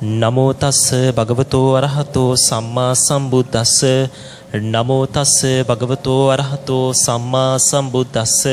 නමෝ තස්ස භගවතෝ අරහතෝ සම්මා සම්බුද්දස්ස. නමෝ තස්ස භගවතෝ අරහතෝ සම්මා සම්බුද්දස්ස.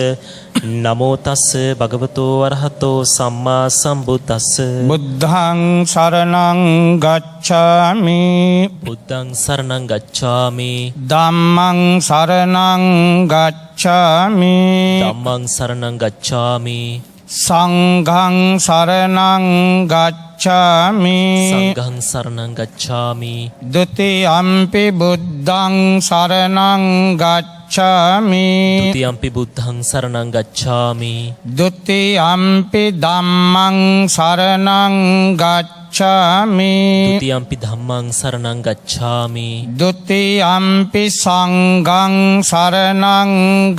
නමෝ තස්ස භගවතෝ අරහතෝ සම්මා සම්බුද්දස්ස. බුද්ධං සරණං ගච්ඡාමි. බුද්ධං සරණං ගච්ඡාමි. ධම්මං සරණං ගච්ඡාමි. ධම්මං සරණං ගච්ඡාමි. සංඝං සරණං ගච්ඡාමි. සංඝං සරණං ගච්ඡාමි. ဒ ුතියම්පි බුද්ධං සරණං ගච්ඡාමි. ဒ ුතියම්පි බුද්ධං සරණං ගච්ඡාමි. ဒ ුතියම්පි ධම්මං සරණං ගච්ඡාමි. ဒ ුතියම්පි ධම්මං සරණං ගච්ඡාමි. ဒ ුතියම්පි සංඝං සරණං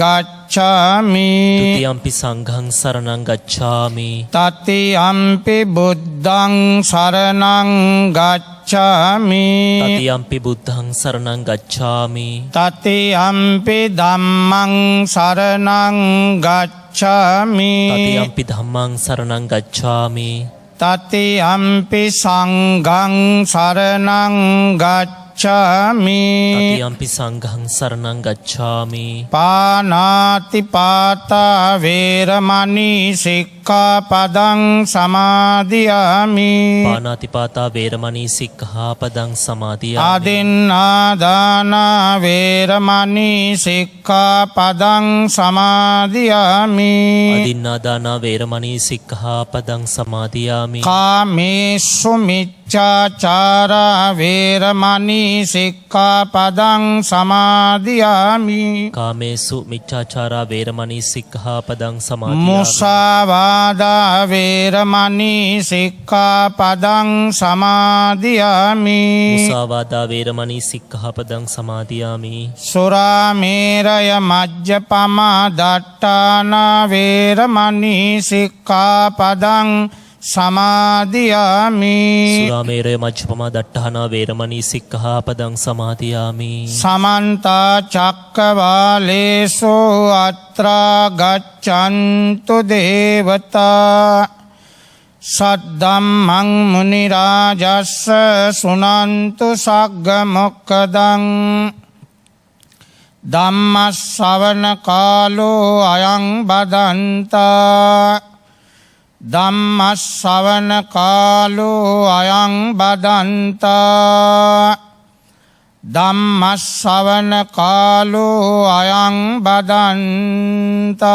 ගච්ඡාමි. ဒ ුතියම්පි සංඝං සරණං ගච්ඡාමි. තතියම්පි බුද්ධං සරණං ගච්ඡාමි. තතියම්පි බුද්ධං සරණං ගච්ඡාමි. තතියම්පි ධම්මං සරණං ගච්ඡාමි. තතියම්පි ධම්මං සරණං ගච්ඡාමි. තතියම්පි සංඝං සරණං ගච්ඡාමි. තතියම්පි සංඝං සරණං ගච්ඡාමි. පානාති පාතා වේරමණී සික්ඛාපදං සමාදියාමි. පානාතිපාතා වේරමණී සික්ඛාපදං සමාදියාමි. අදින්නා දාන වේරමණී සික්ඛාපදං සමාදියාමි. අදින්නා දාන වේරමණී සික්ඛාපදං සමාදියාමි. කාමේසු මිච්ඡාචාරා වේරමණී සික්ඛාපදං සමාදියාමි. කාමේසු මිච්ඡාචාරා වේරමණී සික්ඛාපදං සමාදියාමි. මුසාවාදා වේරමණී සික්ඛාපදං සමාදියාමි. මුසාවාදා වේරමණී සික්ඛාපදං සමාදියාමි. සුරාමේරය මජ්ජපමා දට්ඨානා වේරමණී සික්ඛාපදං සමාදියාමි. සුරාමේරය මජ්ජපමා දට්ඨානා වේරමණී සික්ඛාපදං සමාදියාමි. සමන්ත චක්කවාලේසු අත්‍රා ගච්ඡන්තු දේවතා සද්දම්මං මුනි රාජස්ස සුනන්තු සග්ග මොක්ඛදං ධම්ම ශ්‍රවණ කාලෝ අයං බදන්තා. ධම්ම ශ්‍රවණ කාලෝ අයං බදන්තා. ධම්ම ශ්‍රවණ කාලෝ අයං බදන්තා.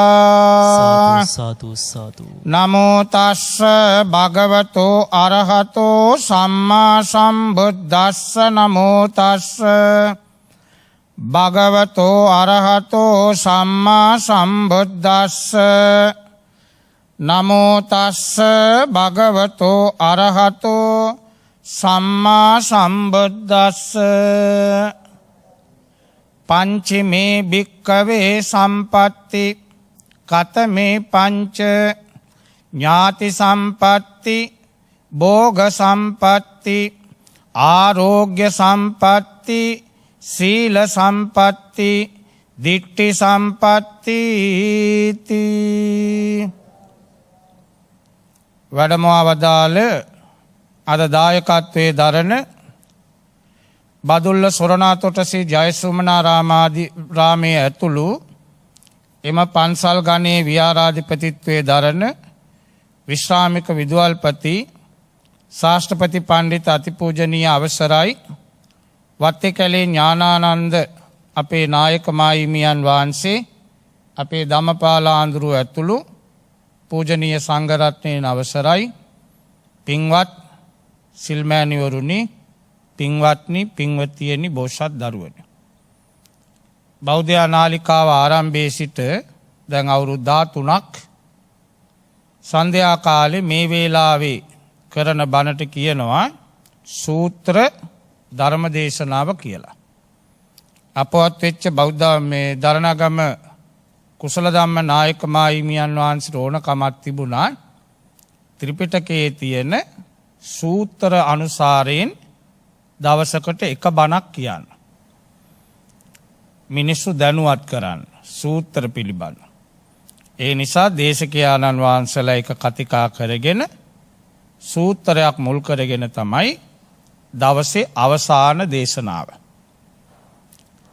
සාදු සාදු. නමෝ තස්ස භගවතෝ අරහතෝ සම්මා සම්බුද්දස්ස. නමෝ තස්ස භගවතෝ අරහතෝ සම්මා සම්බුද්දස්ස. නමෝ තස්ස භගවතෝ අරහතෝ සම්මා සම්බුද්දස්ස. පංචමේ භික්ඛවේ සම්පatti කතමේ පංච ඥාති සම්පatti භෝග සම්පatti ආරෝග්‍ය සම්පatti සීල සම්පatti දිට්ඨි සම්පatti වැඩමවා වදාළ අද දායකත්වයේ දරන බදුල්ල සොරණාතොටසී ජයසුමනාරාමයේ ඇතුළු එම පන්සල් ගණයේ විහාරාධිපතිත්වයේ දරන විශ්‍රාමික විදුහල්පති ශාස්ත්‍රපති පණ්ඩිත අතිපූජනීය අවසරයි වත්තේකැලේ ඥානානන්ද අපේ නායක මාහිමියන් වහන්සේ, අපේ ධම්මපාල ආඳුරුව ඇතුළු පූජනීය සංඝරත්නයේ අවසරයි, පින්වත් සිල්මෑණිවරුනි, පින්වත්නි, පින්වතියනි, බෝසත් දරුවනි. බෞද්ධ නාලිකාව ආරම්භයේ සිට දැන් අවුරුදු 13ක් සන්ධ්‍යා කාලේ මේ වේලාවේ කරන බණට කියනවා සූත්‍ර ධර්ම දේශනාව කියලා. අපවත් වෙච්ච බෞද්ධ මේ දරණගම කුසල ධම්ම නායක මාහිමියන් වහන්සේට ඕනකමක් තිබුණා ත්‍රිපිටකයේ තියෙන සූත්‍ර අනුසාරයෙන් දවසකට එක බණක් කියන්න. මිනිස්සු දැනුවත් කරන්න සූත්‍ර පිළිබඳ. ඒ නිසා දේශකයාණන් වහන්සේලා එක කතිකා කරගෙන සූත්‍රයක් මුල් කරගෙන තමයි දවසේ අවසාන දේශනාව.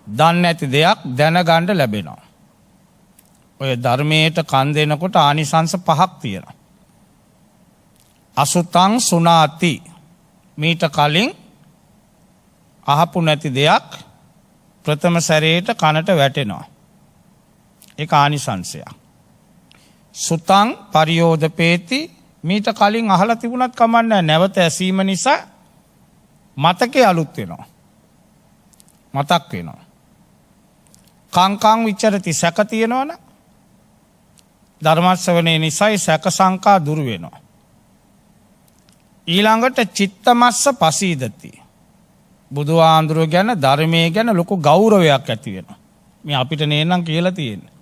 දන්නේ නැති දෙයක් දැනගන්න ලැබෙනවා. ඔය ධර්මයට කන් දෙනකොට ආනිසංස 5ක් තියෙනවා. අසුතං සුනාති, මීට කලින් අහපු නැති දෙයක් ප්‍රථම සැරේට කනට වැටෙනවා. ඒක ආනිසංසයක්. සුතං පරියෝදපේති, මීට කලින් අහලා තිබුණත් කමන්නේ නැවත ඇසීම නිසා මතකේ අලුත් වෙනවා. මතක් වෙනවා. කංකං විචරති, සැක තියෙනවනම් ධර්ම ශ්‍රවණය නිසා සැක සංකා දුරු වෙනවා. ඊළඟට චිත්තමස්ස පසීදති, බුදුහාඳුරුවෝ ගැන ධර්මයේ ගැන ලොකු ගෞරවයක් ඇති වෙනවා. මේ අපිට නේනම් කියලා තියෙන්නේ.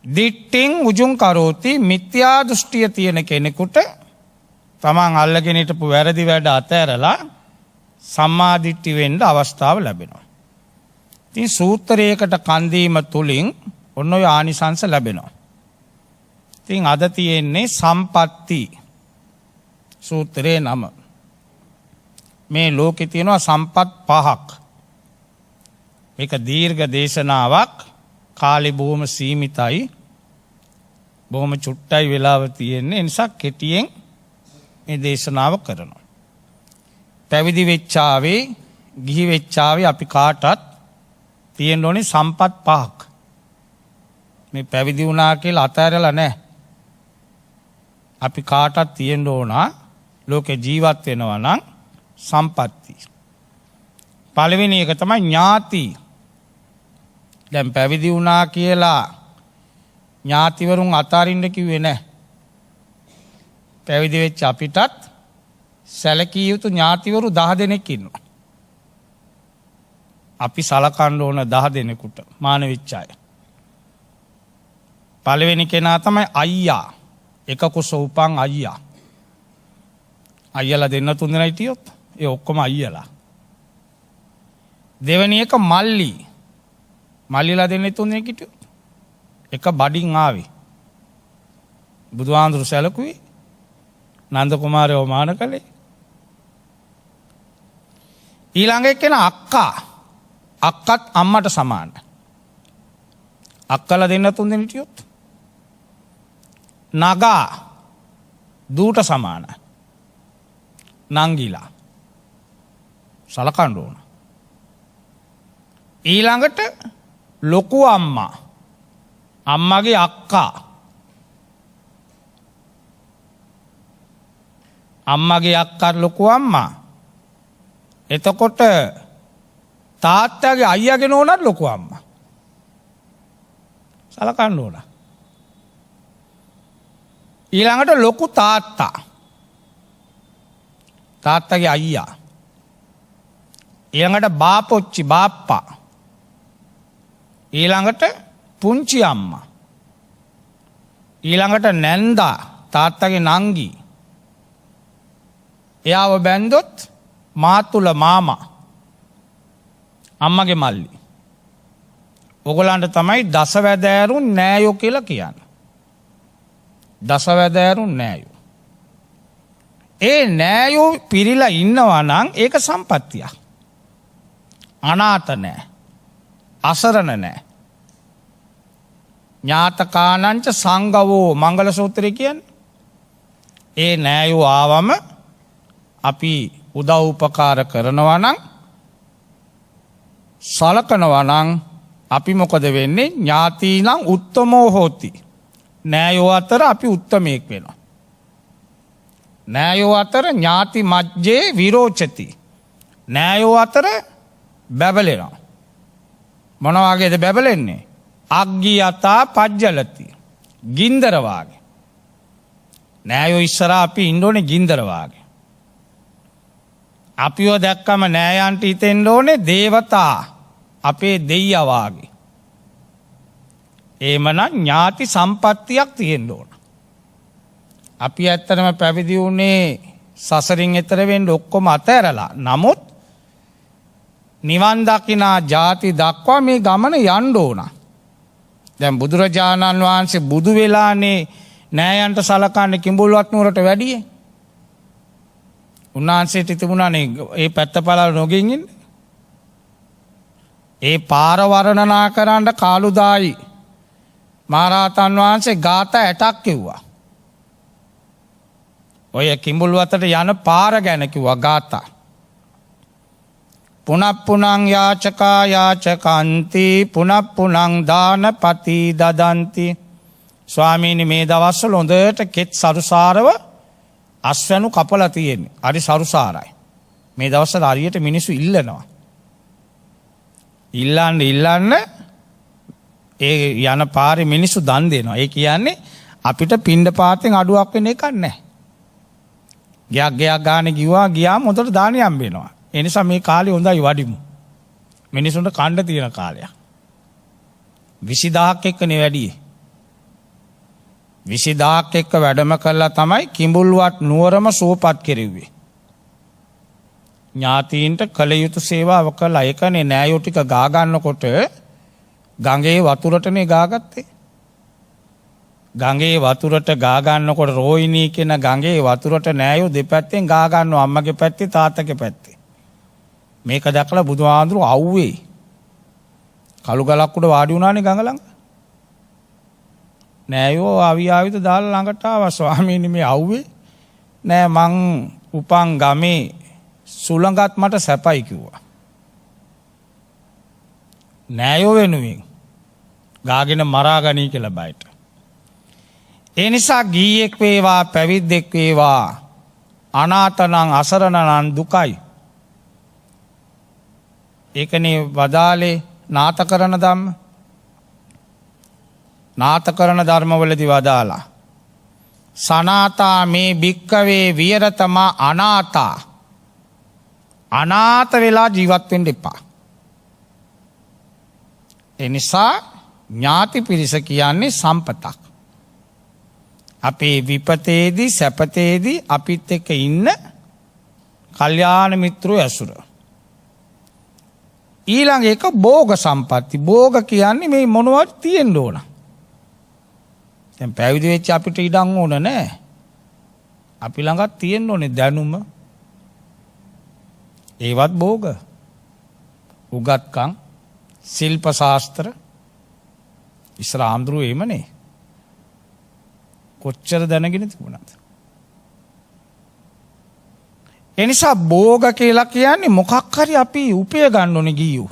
දිට්ඨින් උජුං කරෝති, මිත්‍යා දෘෂ්ටිය තියෙන කෙනෙකුට තමන් අල්ලගෙන හිටපු වැරදි වැඩ අතහැරලා සම්මා දිට්ඨි වෙන්න අවස්ථාව ලැබෙනවා. ඉතින් සූත්‍රයකට කන් දීම තුලින් ඔන්න ඔය ආනිසංස ලැබෙනවා. ඉතින් අද තියෙන්නේ සම්පatti සූත්‍රයේ නම. මේ ලෝකේ තියෙනවා සම්පත් 5ක්. මේක දීර්ඝ දේශනාවක්, කාලේ බොහොම සීමිතයි, බොහොම චුට්ටයි වෙලාව තියෙන්නේ. ඒ නිසා කෙටියෙන් මේ දේශනාව කරනවා. පැවිදි වෙච්චාවේ, ගිහි වෙච්චාවේ අපි කාටත් තියෙන්න ඕනේ සම්පත් 5ක්. මේ පැවිදි වුණා කියලා අතහැරලා නැහැ. අපි කාටත් තියෙන්න ඕන ලෝකේ ජීවත් වෙනවා නම් සම්පatti. පළවෙනි එක තමයි ඥාති. දැන් පැවිදි වුණා කියලා ඥාතිවරුන් අතාරින්න කිව්වේ නැහැ. පැවිදි වෙච්ච අපිටත් සැලකිය යුතු ඥාතිවරු 10 දෙනෙක් ඉන්නවා. අපි සලකන්න ඕන 10 දෙනෙකුට මාන වෙච්ච අය. පළවෙනි කෙනා තමයි අයියා. එක කුස උපන් අයියා. අයියලා දෙන්න 3 දෙනා හිටියොත් ඒ ඔක්කොම අයියලා. දෙවෙනි එක මල්ලි. මල්ලිලා දෙන්නේ 3 දෙනෙක් හිටියොත් එක බඩින් ආවේ. බුදුහාඳුරු සැලකුවේ, නන්ද කුමාරයෝ මාන කළේ. ඊළඟ එක්කෙනා අක්කා. අක්කත් අම්මට සමානයි. අක්කලා දෙන්න 3 දෙනෙක් හිටියොත් නගා දූට සමානයි. නංගිලා සලකන්න ඕන. ඊළඟට ලොකු අම්මා, අම්මගේ අක්කා, අම්මගේ අක්කා ලොකු අම්මා. එතකොට තාත්තගේ අයියාගේ නෝනත් ලොකු අම්මා. සලකන්න ඕන. ඊළඟට ලොකු තාත්තා, තාත්තගේ අයියා. ඊළඟට බාපොච්චි, බාප්පා. ඊළඟට පුංචි අම්මා. ඊළඟට නැන්දා, තාත්තගේ නංගි. එයාව බැන්දොත් මාතුල මාමා, අම්මගේ මල්ලි. ඔගොල්ලන්ට තමයි දසවැදෑරුන් නෑයෝ කියලා කියන්නේ. දසවැදෑරුන් නෑයෝ. ඒ නෑයෝ පිරිලා ඉන්නවා නම් ඒක සම්පත්තියක්. අනාත නෑ, අසරණ නෑ. ඥාතකානංච සංගවෝ මංගල සූත්‍රය කියන්නේ. ඒ නෑයෝ ආවම අපි උදව් උපකාර කරනවා නම්, සලකනවා නම් අපි මොකද වෙන්නේ? ඥාතිනම් උත්තමෝ හෝති. නෑයෝ අතර අපි උත්තමයෙක් වෙනවා. නෑයෝ අතර ඥාති මජ්ජේ විරෝචති. නෑයෝ අතර බැබලෙනවා. මොන වගේද බැබලෙන්නේ? අග්ගියතා පජ්ජලති. ගින්දර වාගේ. නෑයෝ ඉස්සරහා අපි ඉන්න ඕනේ ගින්දර වාගේ. අපිව දැක්කම නෑයන්ට හිතෙන්න ඕනේ දේවතා, අපේ දෙයියා වාගේ. එහෙමනම් ඥාති සම්පත්තියක් තියෙන්න ඕන. අපි ඇත්තටම පැවිදි වුණේ සසරින් එතර වෙන්න ඔක්කොම අතහැරලා. නමුත් නිවන් දකිනා ජාති දක්වා මේ ගමන යන්න ඕන. දැන් බුදුරජාණන් වහන්සේ බුදු වෙලානේ නෑයන්ට සලකන්න කිඹුල්වත් නුවරට වැඩිය. උන්වහන්සේට තිබුණානේ ඒ පැත්ත පළල නොගෙන් ඉන්න. ඒ පාර වර්ණනා කරන්න කාළුදායි මහරහතන් වහන්සේ ගාථා 60ක් කිව්වා. ඔය කිඹුල්වතට යන පාර ගැන කිව්වා ගාථා. පුනප්පුනං යාචකා යාචකන්ති පුනප්පුනං දානපති දදන්ති. ස්වාමීනි මේ දවස්වල හොඳට කෙත් සරුසාරව අස්වැනු කපලා තියෙන්නේ. හරි සරුසාරයි. මේ දවස්වල හරියට මිනිස්සු ඉල්ලනවා. ඉල්ලන්න ඒ යන පාරේ මිනිස්සු දන් දෙනවා. ඒ කියන්නේ අපිට පිණ්ඩපාතෙන් අඩුවක් වෙන එකක් නැහැ. ගයක් ගානේ ගියාම හොඳට දාන යම් වෙනවා. ඒ නිසා මේ කාලේ හොඳයි වඩිමු. මිනිසුන්ට කන්න තියෙන කාලයක්. 20000ක් එක්කනේ වැඩියේ. 20000ක් එක්ක වැඩම කළා තමයි කිඹුල්වත් නුවරම සුවපත් කෙරෙව්වේ. ඥාතීන්ට කළ යුතු සේවාව කළා. ඒකනේ නෑයෝ ටික ගා ගන්නකොට ගඟේ වතුරටනේ ගාගත්තේ. ගඟේ වතුරට ගා ගන්නකොට රෝහිණී කියන ගඟේ වතුරට නෑයෝ දෙපැත්තෙන් ගා ගන්නවා. අම්මගේ පැත්තේ තාත්තගේ පැත්තේ. මේක දැකලා බුදුහාඳුරු අවුවේ. කළු ගලක් උඩ වාඩි වුණානේ ගඟ ළඟ. නෑයෝ ආවියාවිත දාලා ළඟට ආවා. ස්වාමීනි මේ අවුවේ නෑ මං උපන් ගමේ සුළඟත් මට සැපයි කිව්වා. නෑයෝ වෙනුවෙන් ගාගෙන මරාගනී කියලා බයට. ඒ නිසා ගීයෙක් වේවා පැවිද්දෙක් වේවා අනාථනම් අසරණනම් දුකයි. ඒකනේ වදාලේ නාථකරණ ධම්ම. නාථකරණ ධර්මවලදී වදාලා සනාතා මේ භික්කවේ විහෙරතමා අනාථා. අනාථ වෙලා ජීවත් වෙන්න එපා. ඒ නිසා ඥාති පිරිස කියන්නේ සම්පතක්. අපේ විපතේදී සැපතේදී අපිත් එක්ක ඉන්න කල්යාණ මිත්‍රෝ ඇසුර. ඊළඟ එක භෝග සම්පatti. භෝග කියන්නේ මේ මොනවද තියෙන්න ඕන. දැන් පැවිදි වෙච්ච අපිට ඉඩම් ඕන නෑ. අපි ළඟත් තියෙන්න ඕනේ දැනුම. ඒවත් භෝග. උගත්කම්, ශිල්ප ශාස්ත්‍ර. ඉස්සර ආම්ද්‍රෝ එමනේ. කොච්චර දැනගෙන තිබුණාද? එනිසා භෝග කියලා කියන්නේ මොකක් හරි අපි උපය ගන්න ඕනේ ගියෝ.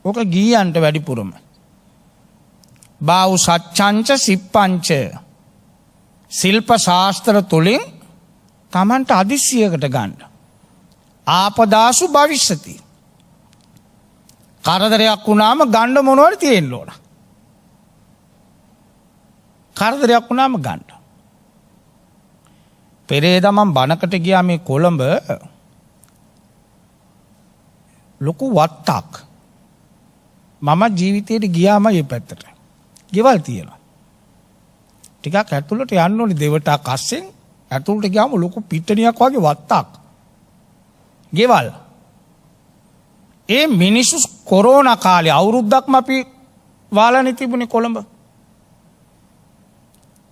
ඕක ගියන්ට වැඩිපුරම. බාහු සච්ඡංච සිප්පංච ශිල්ප ශාස්ත්‍ර තුලින් Tamanට අදිසියකට ගන්න. ආපදාසු භවිෂ්‍යති. කරදරයක් වුණාම ගන්න මොනවද තියෙන්න ඕන? කරදරයක් වුණාම ගන්න. පෙරේද මම බණකට ගියා මේ කොළඹ ලොකු වත්තක්. මම ජීවිතේට ගියාම මේ පැත්තට. ගෙවල් තියෙනවා. ටිකක් ඇතුළට යන්න ඕනේ දෙවටක් අස්සෙන්. ඇතුළට ගියාම ලොකු පිටණියක් වගේ වත්තක්. ගෙවල්. ඒ මිනිස්සු කොරෝනා කාලේ අවුරුද්දක්ම අපි වාලානේ තිබුණේ කොළඹ.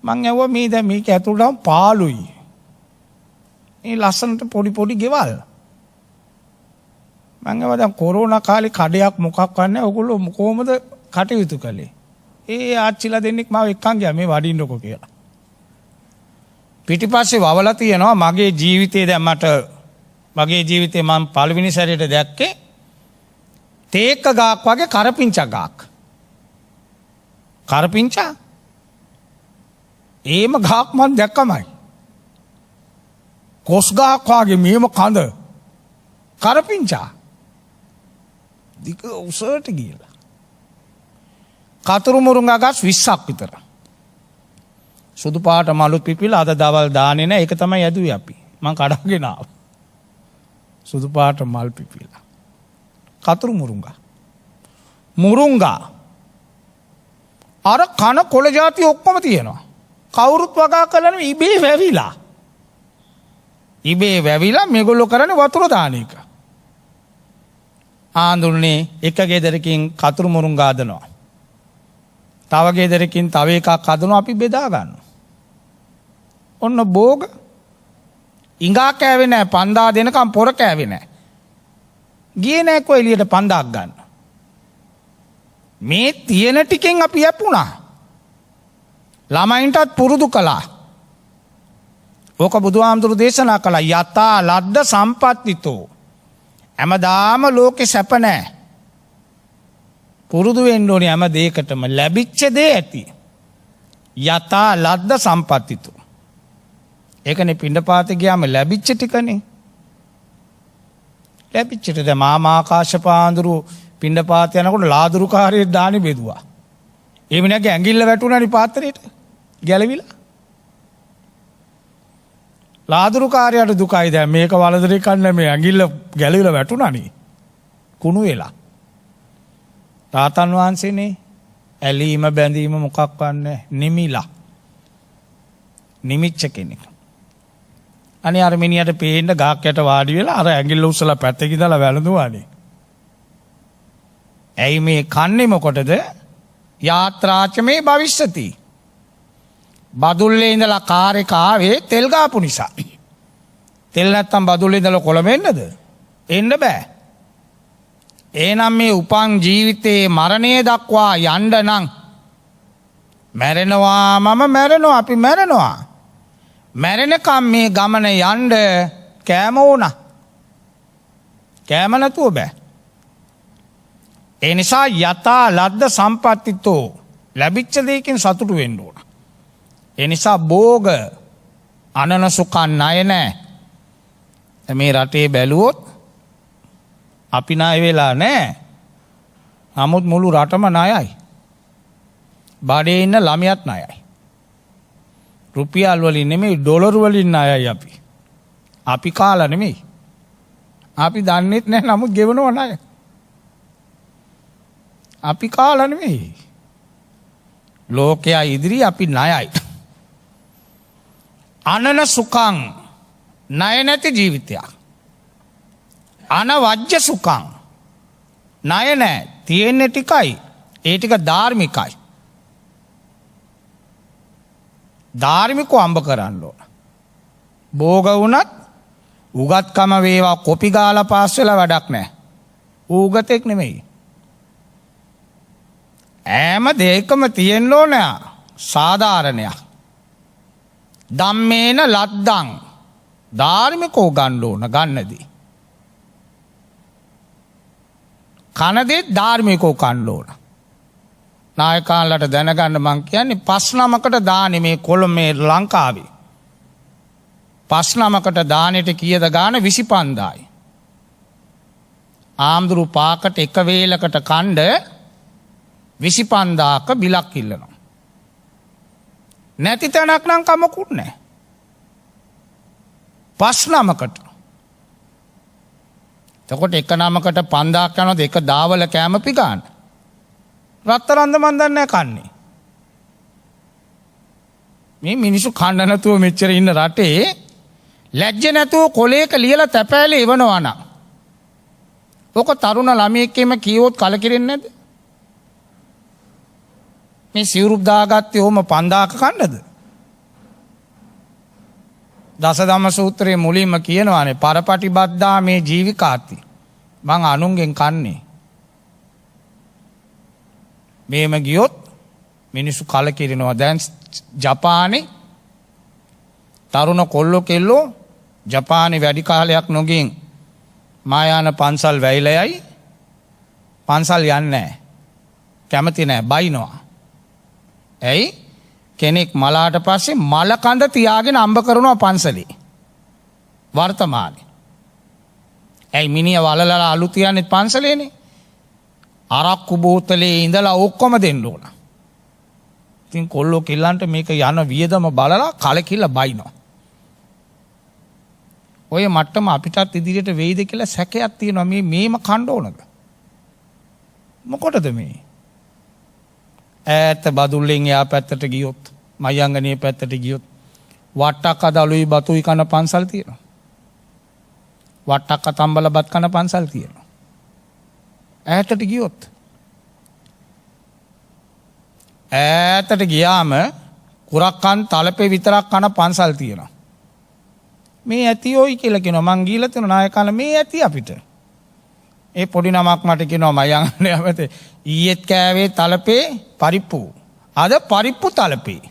මං ඇහුවා මේ දැන් මේක ඇතුළටම පාළුයි. මේ ලස්සනට පොඩි පොඩි ගෙවල්. මං ඇහුවා දැන් කොරෝනා කාලේ කඩයක් මොකක් වන්නේ ඔයගොල්ලෝ කොහොමද කටයුතු කළේ? ඒ ආච්චිලා දෙන්නෙක් මාව එක්කන් ගියා මේ වඩින්නකෝ කියලා. පිටිපස්සේ වවලා තියෙනවා මගේ ජීවිතේ දැන් මගේ ජීවිතේ මම පළවෙනි සැරේට දැක්කේ තේක්ක ගාක් වගේ කරපිංචා ගාක්. කරපිංචා ඒම ගාක් මන් දැක්කමයි. කොස් ගාක් වගේ මේම කඳ. කරපිංචා. දිග උසට ගියලා. කතුරු මුරුංගා ගස් 20ක් විතර. සුදු පාට මලුත් පිපිලා අද දවල් දාන්නේ නැහැ. ඒක තමයි ඇදුවේ අපි. මං කඩගෙන ආවා. සුදු පාට මල් පිපිලා. කතුරු මුරුංගා. මුරුංගා. අර කන කොළ జాති ඔක්කොම තියෙනවා. කවුරුත් වගා කළා නෙවෙයි ඉබේ වැවිලා. ඉබේ වැවිලා මේගොල්ලෝ කරන්නේ වතුර දාන එක. ආඳුන්නේ එක ගෙදරකින් කතුරු මුරුංගා හදනවා. තව ගෙදරකින් තව එකක් හදනවා අපි බෙදා ගන්නවා. ඔන්න භෝග. ඉඟා කෑවේ නැහැ, පන්දා දෙනකම් පොර කෑවේ නැහැ. ගියේ නැහැ කො එළියට පන්දාක් ගන්න. මේ තියෙන ටිකෙන් අපි යපුණා. ළමයින්ටත් පුරුදු කළා. ඕක බුදුහාමුදුරු දේශනා කළා යතා ලද්ද සම්පත්තිතෝ. හැමදාම ලෝකේ සැප නැහැ. පුරුදු වෙන්න ඕනේ හැම දෙයකටම ලැබිච්ච දේ ඇති. යතා ලද්ද සම්පත්තිතෝ. ඒකනේ පිණ්ඩපාතේ ගියාම ලැබිච්ච ටිකනේ. ලැබිච්චට දැන් මාමාකාශපාඳුරු පිණ්ඩපාත යනකොට ලාදුරුකාරයෙක් දානි බෙදුවා. ඒ මිනිහගේ ඇඟිල්ල වැටුණානි පාත්‍රයට. ගැලවිලා. ලාදුරුකාරයාට දුකයි දැන් මේක වලදරේ කන්න මේ ඇඟිල්ල ගැලවිලා වැටුණානි. කුණු වෙලා. රාතන් වහන්සේනේ ඇලීම බැඳීම මොකක් වන්නේ නිමිලා. නිමිච්ච කෙනෙක්. අනේ අර මිනිහට පේන්න ගාක් යට වාඩි වෙලා අර ඇඟිල්ල උස්සලා පැත්තක ඉඳලා වැළඳුවානේ. ඇයි මේ කන්නේ මොකටද? යාත්‍රාචමේ භවිෂ්‍යති. බදුල්ලේ ඉඳලා කාර් එක ආවේ තෙල් ගාපු නිසා. තෙල් නැත්තම් බදුල්ලේ ඉඳලා කොළඹ එන්නද? එන්න බෑ. එහෙනම් මේ උපන් ජීවිතේ මරණය දක්වා යන්න නම් මැරෙනවා මම මැරෙනවා අපි මැරෙනවා. මැරෙනකම් මේ ගමන යන්න කෑම ඕන. කෑම නැතුව බෑ. ඒ නිසා යතා ලද්ද සම්පත්තිතෝ ලැබිච්ච දෙයකින් සතුටු වෙන්න ඕන. ඒ නිසා භෝග අනන සුඛන් ණය නැහැ. මේ රටේ බැලුවොත් අපි ණය වෙලා නැහැ. නමුත් මුළු රටම ණයයි. බඩේ ඉන්න ළමයාත් ණයයි. රුපියල් වලින් නෙමෙයි ඩොලර් වලින් ණයයි අපි. අපි කාලා නෙමෙයි. අපි දන්නෙත් නැහැ නමුත් ගෙවනවා ණය. අපි කාලා නෙමෙයි. ලෝකයා ඉදිරි අපි ණයයි. අනන සුඛං ණය නැති ජීවිතයක්. අනවජ්‍ය සුඛං ණය නැහැ. තියෙන්නේ ටිකයි. ඒ ටික ධාර්මිකයි. ධාර්මිකව අම්බ කරන්න ඕන. භෝග වුණත් උගත්කම වේවා කොපි ගාලා පාස් වෙලා වැඩක් නැහැ. ඌගතෙක් නෙමෙයි. ඈම දෙයකම තියෙන්න ඕන සාධාරණයක්. ධම්මේන ලද්දං ධාර්මිකව ගන්න ඕන ගන්නදී. කනදේ ධාර්මිකව කන්න ඕන. නායකයන්ලට දැනගන්න මං කියන්නේ 5 නමකට දානේ මේ කොළඹේ ලංකාවේ. 5 නමකට දානෙට කීයද ගාන 25000යි. ආම්දුරු පාකට එක වේලකට කණ්ඩ 25000ක බිලක් ඉල්ලනවා. නැති තැනක් නම් කමකුත් නැහැ. 5 නමකට. එතකොට එක නමකට 5000ක් යනවාද එක දාවල කෑම පිගාන. රත්තරන්ද මන් දන්නේ නැහැ කන්නේ. මේ මිනිස්සු කන්න නැතුව මෙච්චර ඉන්න රටේ ලැජ්ජ නැතුව කොලේක ලියලා තැපෑලේ ඉවනවා නම් ඔක තරුණ ළමයෙක්ගෙම කීවොත් කලකිරෙන්නේ නැද්ද? මේ සිවුරුක් දාගත්තේ ඔහම 5000ක කන්නද? දසධම්ම සූත්‍රයේ මුලින්ම කියනවානේ පරපටිබද්දා මේ ජීවිකාති. මං අනුන්ගෙන් කන්නේ. මේම ගියොත් මිනිස්සු කලකිරෙනවා. දැන් ජපානේ තරුණ කොල්ලෝ කෙල්ලෝ ජපානේ වැඩි කාලයක් නොගින් මායාන පන්සල් වැයිලයයි පන්සල් යන්නේ නැහැ. කැමති නැහැ බයිනවා. ඇයි? කෙනෙක් මලාට පස්සේ මල කඳ තියාගෙන අම්බ කරනවා පන්සලේ. වර්තමානයේ. ඇයි මිනිහ වලලලා අලු තියන්නේ පන්සලේනේ? අරක්කු බෝතලේ ඉඳලා ඔක්කොම දෙන්න ඕන. ඉතින් කොල්ලෝ කෙල්ලන්ට මේක යන වියදම බලලා කලකිරලා බයිනවා. ඔය මට්ටම අපිටත් ඉදිරියට වෙයිද කියලා සැකයක් තියෙනවා. මේම කණ්ඩ ඕනද? මොකටද මේ? ඈත බදුල්ලෙන් එහා පැත්තට ගියොත් මයංගනේ පැත්තට ගියොත් වට්ටක් අදලුයි බතුයි කන පන්සල් තියෙනවා. වට්ටක් අතම්බල බත් කන පන්සල් තියෙනවා. ඈතට ගියොත් ඈතට ගියාම කුරක්කන් තලපේ විතරක් කන පන්සල් තියෙනවා. මේ ඇති ඔයි කියලා කියනවා. මං ගිහලා තියෙන නායකයන් මේ ඇති අපිට. ඒ පොඩි නමක් මට කියනවා මම යන්නේ අපතේ ඊයේත් කෑවේ තලපේ පරිප්පු. අද පරිප්පු තලපේ.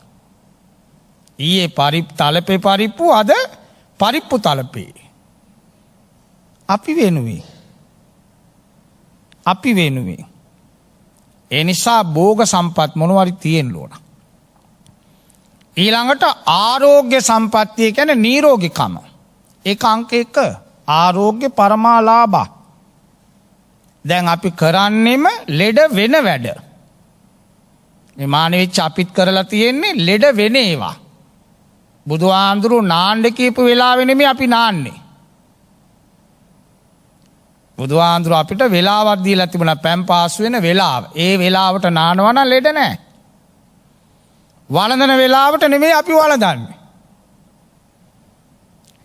ඊයේ තලපේ පරිප්පු අද පරිප්පු තලපේ. අපි වෙනුවේ. ඒ නිසා භෝග සම්පත් මොනවාරි තියෙන්න ඕන. ඊළඟට ආරෝග්‍ය සම්පත්තිය කියන්නේ නිරෝගීකම. ඒක අංක 1 ආරෝග්‍ය පරමාලාභ. දැන් අපි කරන්නේම ලෙඩ වෙන වැඩ. මේ මානෙවිච්ච අපිත් කරලා තියෙන්නේ ලෙඩ වෙන ඒවා. බුදුහාමුදුරු නාන්න කියපු වෙලාවෙ නෙමෙයි අපි 나න්නේ. බුදුහාමුදුරු අපිට වෙලාවක් දීලා තිබුණා පැන් පාස් වෙන වෙලාව. ඒ වෙලාවට නානවා නම් ලෙඩ නැහැ. වළඳන වෙලාවට නෙමෙයි අපි වළඳන්නේ.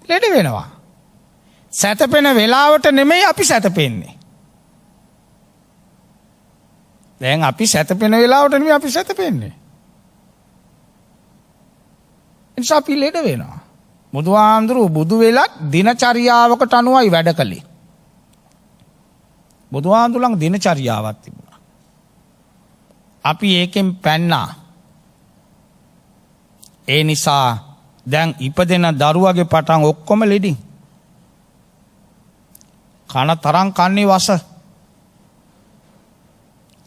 ලෙඩ වෙනවා. සැතපෙන වෙලාවට නෙමෙයි අපි සැතපෙන්නේ. දැන් අපි සැතපෙන වෙලාවට නෙමෙයි අපි සැතපෙන්නේ. එනිසා අපි ලෙඩ වෙනවා. බුදුහාමුදුරු බුදු වෙලත් දිනචරියාවකට අනුවයි වැඩ කළේ. බුදුහාමුදුරු ළඟ දිනචරියාවක් තිබුණා. අපි ඒකෙන් පැන්නා. ඒ නිසා දැන් ඉපදෙන දරුවගේ පටන් ඔක්කොම ලෙඩින්. කන තරම් කන්නේ වස.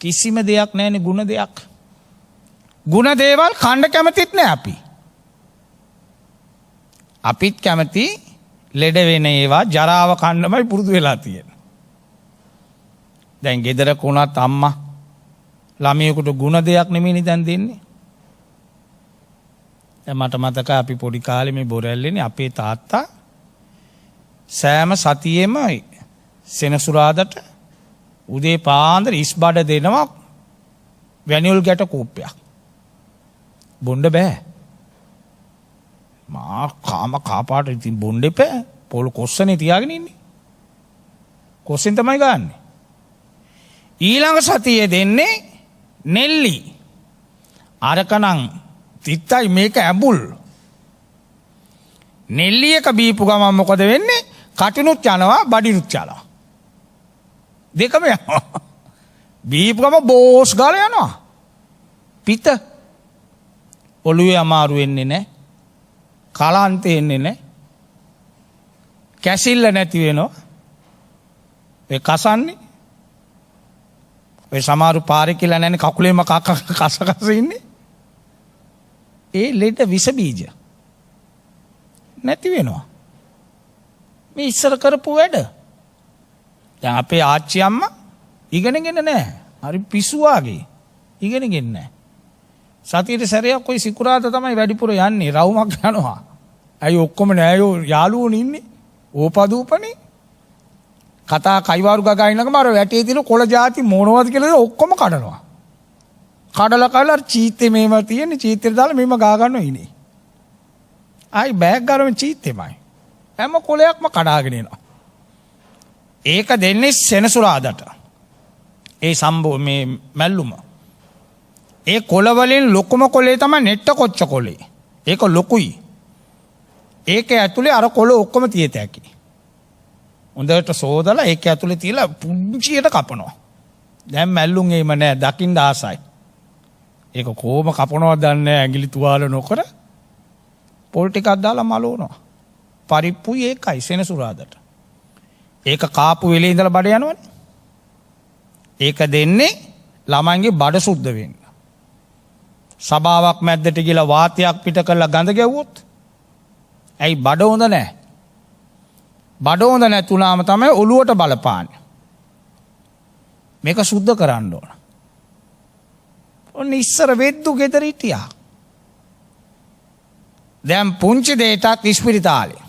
කිසිම දෙයක් නැහැනේ ಗುಣ දෙයක්. ಗುಣ දේවල් කන්න කැමතිත් නෑ අපි. අපිත් කැමති ලෙඩ වෙන ඒවා ජරාව කන්නමයි පුරුදු වෙලා තියෙන්නේ. දැන් ගෙදරක උනත් අම්මා ළමයෙකුට ಗುಣ දෙයක් නෙමෙයි දැන් දෙන්නේ. දැන් මට මතකයි අපි පොඩි කාලේ මේ බොරැල්ලේනේ අපේ තාත්තා සෑම සතියෙම සෙනසුරාදාට උදේ පාන්දර ඉස්බඩ දෙනවා වැනියුල් ගැට කෝප්පයක්. බොන්න බෑ. මා කාපාට ඉතින් බොන්න එපා. පොල් කොස්සනේ තියාගෙන ඉන්නේ. කොස්සෙන් තමයි ගන්නෙ. ඊළඟ සතියේ දෙන්නේ නෙල්ලි. අරකනම් තිත්තයි මේක ඇඹුල්. නෙල්ලි එක බීපු ගමන් මොකද වෙන්නේ? කටිනුත් යනවා බඩිනුත් යනවා. දෙකම යනවා. බීපු ගම බෝස් ගාලා යනවා. පිට ඔළුවේ අමාරු වෙන්නේ නැහැ. කලන්ත එන්නේ නැහැ. කැසිල්ල නැති වෙනවා. ඒ කසන්නේ. ඒ සමහරු පාරේ කියලා නැන්නේ කකුලේම කස ඉන්නේ. ඒ ලෙඩ විස බීජ නැති වෙනවා. මේ ඉස්සර කරපු වැඩ. දැන් අපේ ආච්චි අම්මා ඉගෙනගෙන නැහැ. හරි පිස්සු වාගේ. ඉගෙනගෙන නැහැ. සතියේ සැරයක් ඔය සිකුරාදා තමයි වැඩිපුර යන්නේ. රවුමක් යනවා. ඇයි ඔක්කොම නෑයෝ යාළුවෝ ඉන්නේ. ඕපදූපනේ. කතා කයිවාරු ගගා ඉන්නකම අර වැටේ තියෙන කොළ ಜಾති මොනවද කියලා ඔක්කොම කඩනවා. කඩලා කඩලා චීත්තේ මේව තියෙන්නේ. චීත්තේ දාලා මේව ගා ගන්නවා ඉන්නේ. ආයි බෑග් ගාරම චීත්තේමයි. හැම කොළයක්ම කඩාගෙන එනවා. ඒක දෙන්නේ සෙනසුරාදාට. ඒ සම්බෝ මේ මැල්ලුම. ඒ කොළ වලින් ලොකුම කොළේ තමයි නෙට්ට කොච්ච කොළේ. ඒක ලොකුයි. ඒක ඇතුලේ අර කොළ ඔක්කොම තියෙත හැකි. හොඳට සෝදලා ඒක ඇතුලේ තියලා පුංචියට කපනවා. දැන් මැල්ලුම් එහෙම නෑ දකින්න ආසයි. ඒක කොහොම කපනවද දන්නේ නෑ ඇඟිලි තුවාල නොකර. පොල් ටිකක් දාලා මලවනවා. පරිප්පුයි ඒකයි සෙනසුරාදාට. ඒක කාපු වෙලේ ඉඳලා බඩ යනවනේ. ඒක දෙන්නේ ළමයින්ගේ බඩ සුද්ධ වෙන්න. සබාවක් මැද්දට ගිහලා වාතයක් පිට කරලා ගඳ ගැව්වොත් ඇයි බඩ හොඳ නැහැ. බඩ හොඳ නැතුණාම තමයි ඔළුවට බලපාන්නේ. මේක සුද්ධ කරන්න ඕන. ඔන්න ඉස්සර වෙද්දු ගෙදර හිටියා. දැන් පුංචි දෙයටත් ඉස්පිරිතාලේ.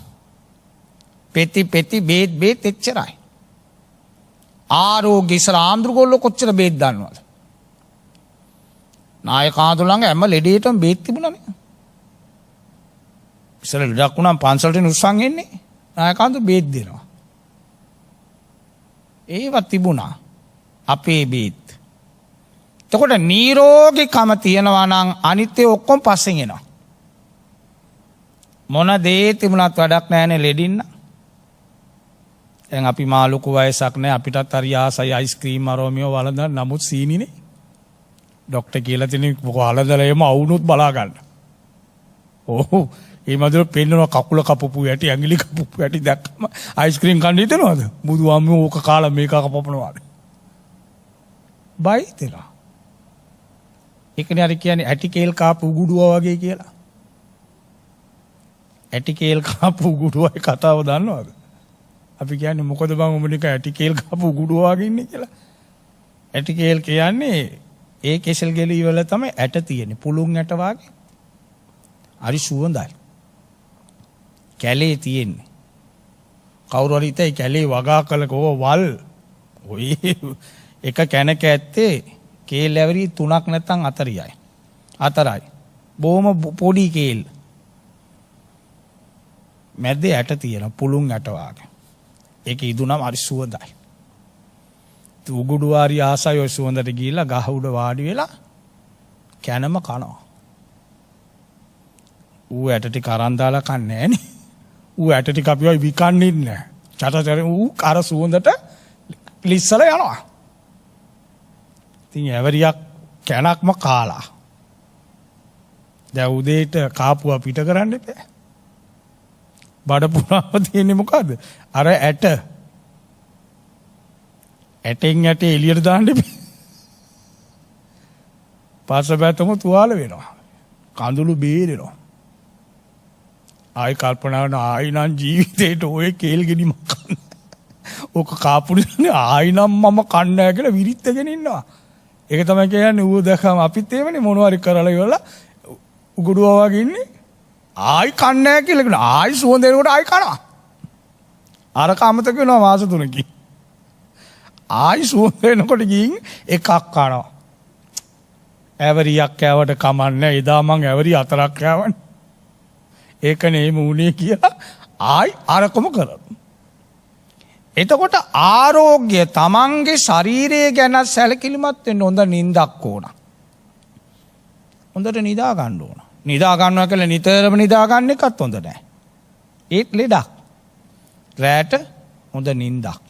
පෙති බේත් එච්චරයි. ආරෝග්‍ය ඉස්සර ආම්දුරගොල්ලෝ කොච්චර බේත් දන්නවද? නායකාඳු ළඟ හැම ලෙඩේටම බේත් තිබුණානේ. ඉස්සර ලෙඩක් වුණාම පන්සලට නුස්සන් එන්නේ. නායකාඳු බේත් දෙනවා. ඒවත් තිබුණා. අපේ බේත්. එතකොට නීරෝගිකම තියෙනවා නම් අනිත්‍ය ඔක්කොම පස්සෙන් එනවා. මොන දේ තිබුණත් වැඩක් නැහැනේ ලෙඩින්න. දැන් අපි මාළුකු වයසක් නැහැ අපිටත් හරි ආසයි අයිස්ක්‍රීම් අරෝමියෝ වළඳන නමුත් සීනිනේ. ડોක්ටර් කියලා තියෙන වළඳලා එම අවුනොත් බලා ගන්න. ඔව් ඒ මදුර පෙන්නන කකුල කපපු යටි ඇඟිලි කපපු යටි දැක්කම අයිස්ක්‍රීම් කන්න හිතනවද? බුදුහාමුදුරුවෝ ඕක කාලා මේක කපපනවා. බයි තේලා. ඒකනේ අර කියන්නේ ඇටි කේල් කාපු උගුඩුවා වගේ කියලා. ඇටි කේල් කාපු උගුඩුවයි කතාව දන්නවද? අපි කියන්නේ මොකද බං උඹනික ඇටි කේල් කාපු උගුඩුවා වගේ ඉන්නේ කියලා. ඇටි කේල් කියන්නේ ඒ කෙසල් ගෙලි වල තමයි ඇට තියෙන්නේ. පුළුන් ඇට වගේ. හරි සුවඳයි. කැලේ තියෙන්නේ. කවුරු හරි ඉතයි කැලේ වගා කළක ඕව වල් ඔය එක කැනක ඇත්තේ කේල් ඇවරි 3ක් නැත්නම් 4යි. 4යි. බොහොම පොඩි කේල්. මැද්දේ ඇට තියෙන පුළුන් ඇට වගේ. ඒක ඉදුණම හරි සුවඳයි. උගුඩුවාරි ආසයි ඔය සුවඳට ගිහිල්ලා ගහ උඩ වාඩි වෙලා කැනම කනවා. ඌ ඇට ටික අරන් දාලා කන්නේ නෑනේ. ඌ ඇට ටික අපි ඔය විකන්නේ නෑ. චටචර ඌ අර සුවඳට ලිස්සලා යනවා. ඉතින් ඇවරියක් කැනක්ම කාලා. දැන් උදේට කාපුවා පිට කරන්න එපා. බඩ පුරාම තියෙන්නේ මොකද්ද? අර ඇට. ඇටෙන් ඇට එළියට දාන්න එපා. පාසබැතම තුවාල වෙනවා. කඳුළු බේරෙනවා. ආයි කල්පනා කරන ආයි නම් ජීවිතේට ඔය කේල් ගෙඩි මකන්න. ඕක කාපුනේ ආයි නම් මම කන්නේ නැහැ කියලා විරිත්ගෙන ඉන්නවා. ඒක තමයි කියන්නේ ඌ දැකම අපිත් එවනේ මොනවා හරි කරලා ඉවරලා උගුඩුවා වගේ ඉන්නේ. ආයි කන්නේ නැහැ කියලා කියන ආයි සුවඳ එනකොට ආයි කනවා. අර කමතක වෙනවා මාස 3කින්. ආයි සුවඳ එනකොට ගිහින් එකක් කනවා. ඇවරියක් කෑවට කමන්නේ එදා මං ඇවරි 4ක් කෑවනේ. ඒකනේ මූණේ කියලා ආයි අරකම කරනවා. එතකොට ආරෝග්‍ය තමන්ගේ ශරීරය ගැන සැලකිලිමත් වෙන්න හොඳ නිින්දක් ඕන. හොඳට නිදා ගන්න ඕන. නිදා ගන්නවා කියලා නිතරම නිදා ගන්න එකත් හොඳ නැහැ. ඒත් ලෙඩක්. රැට හොඳ නිින්දක්.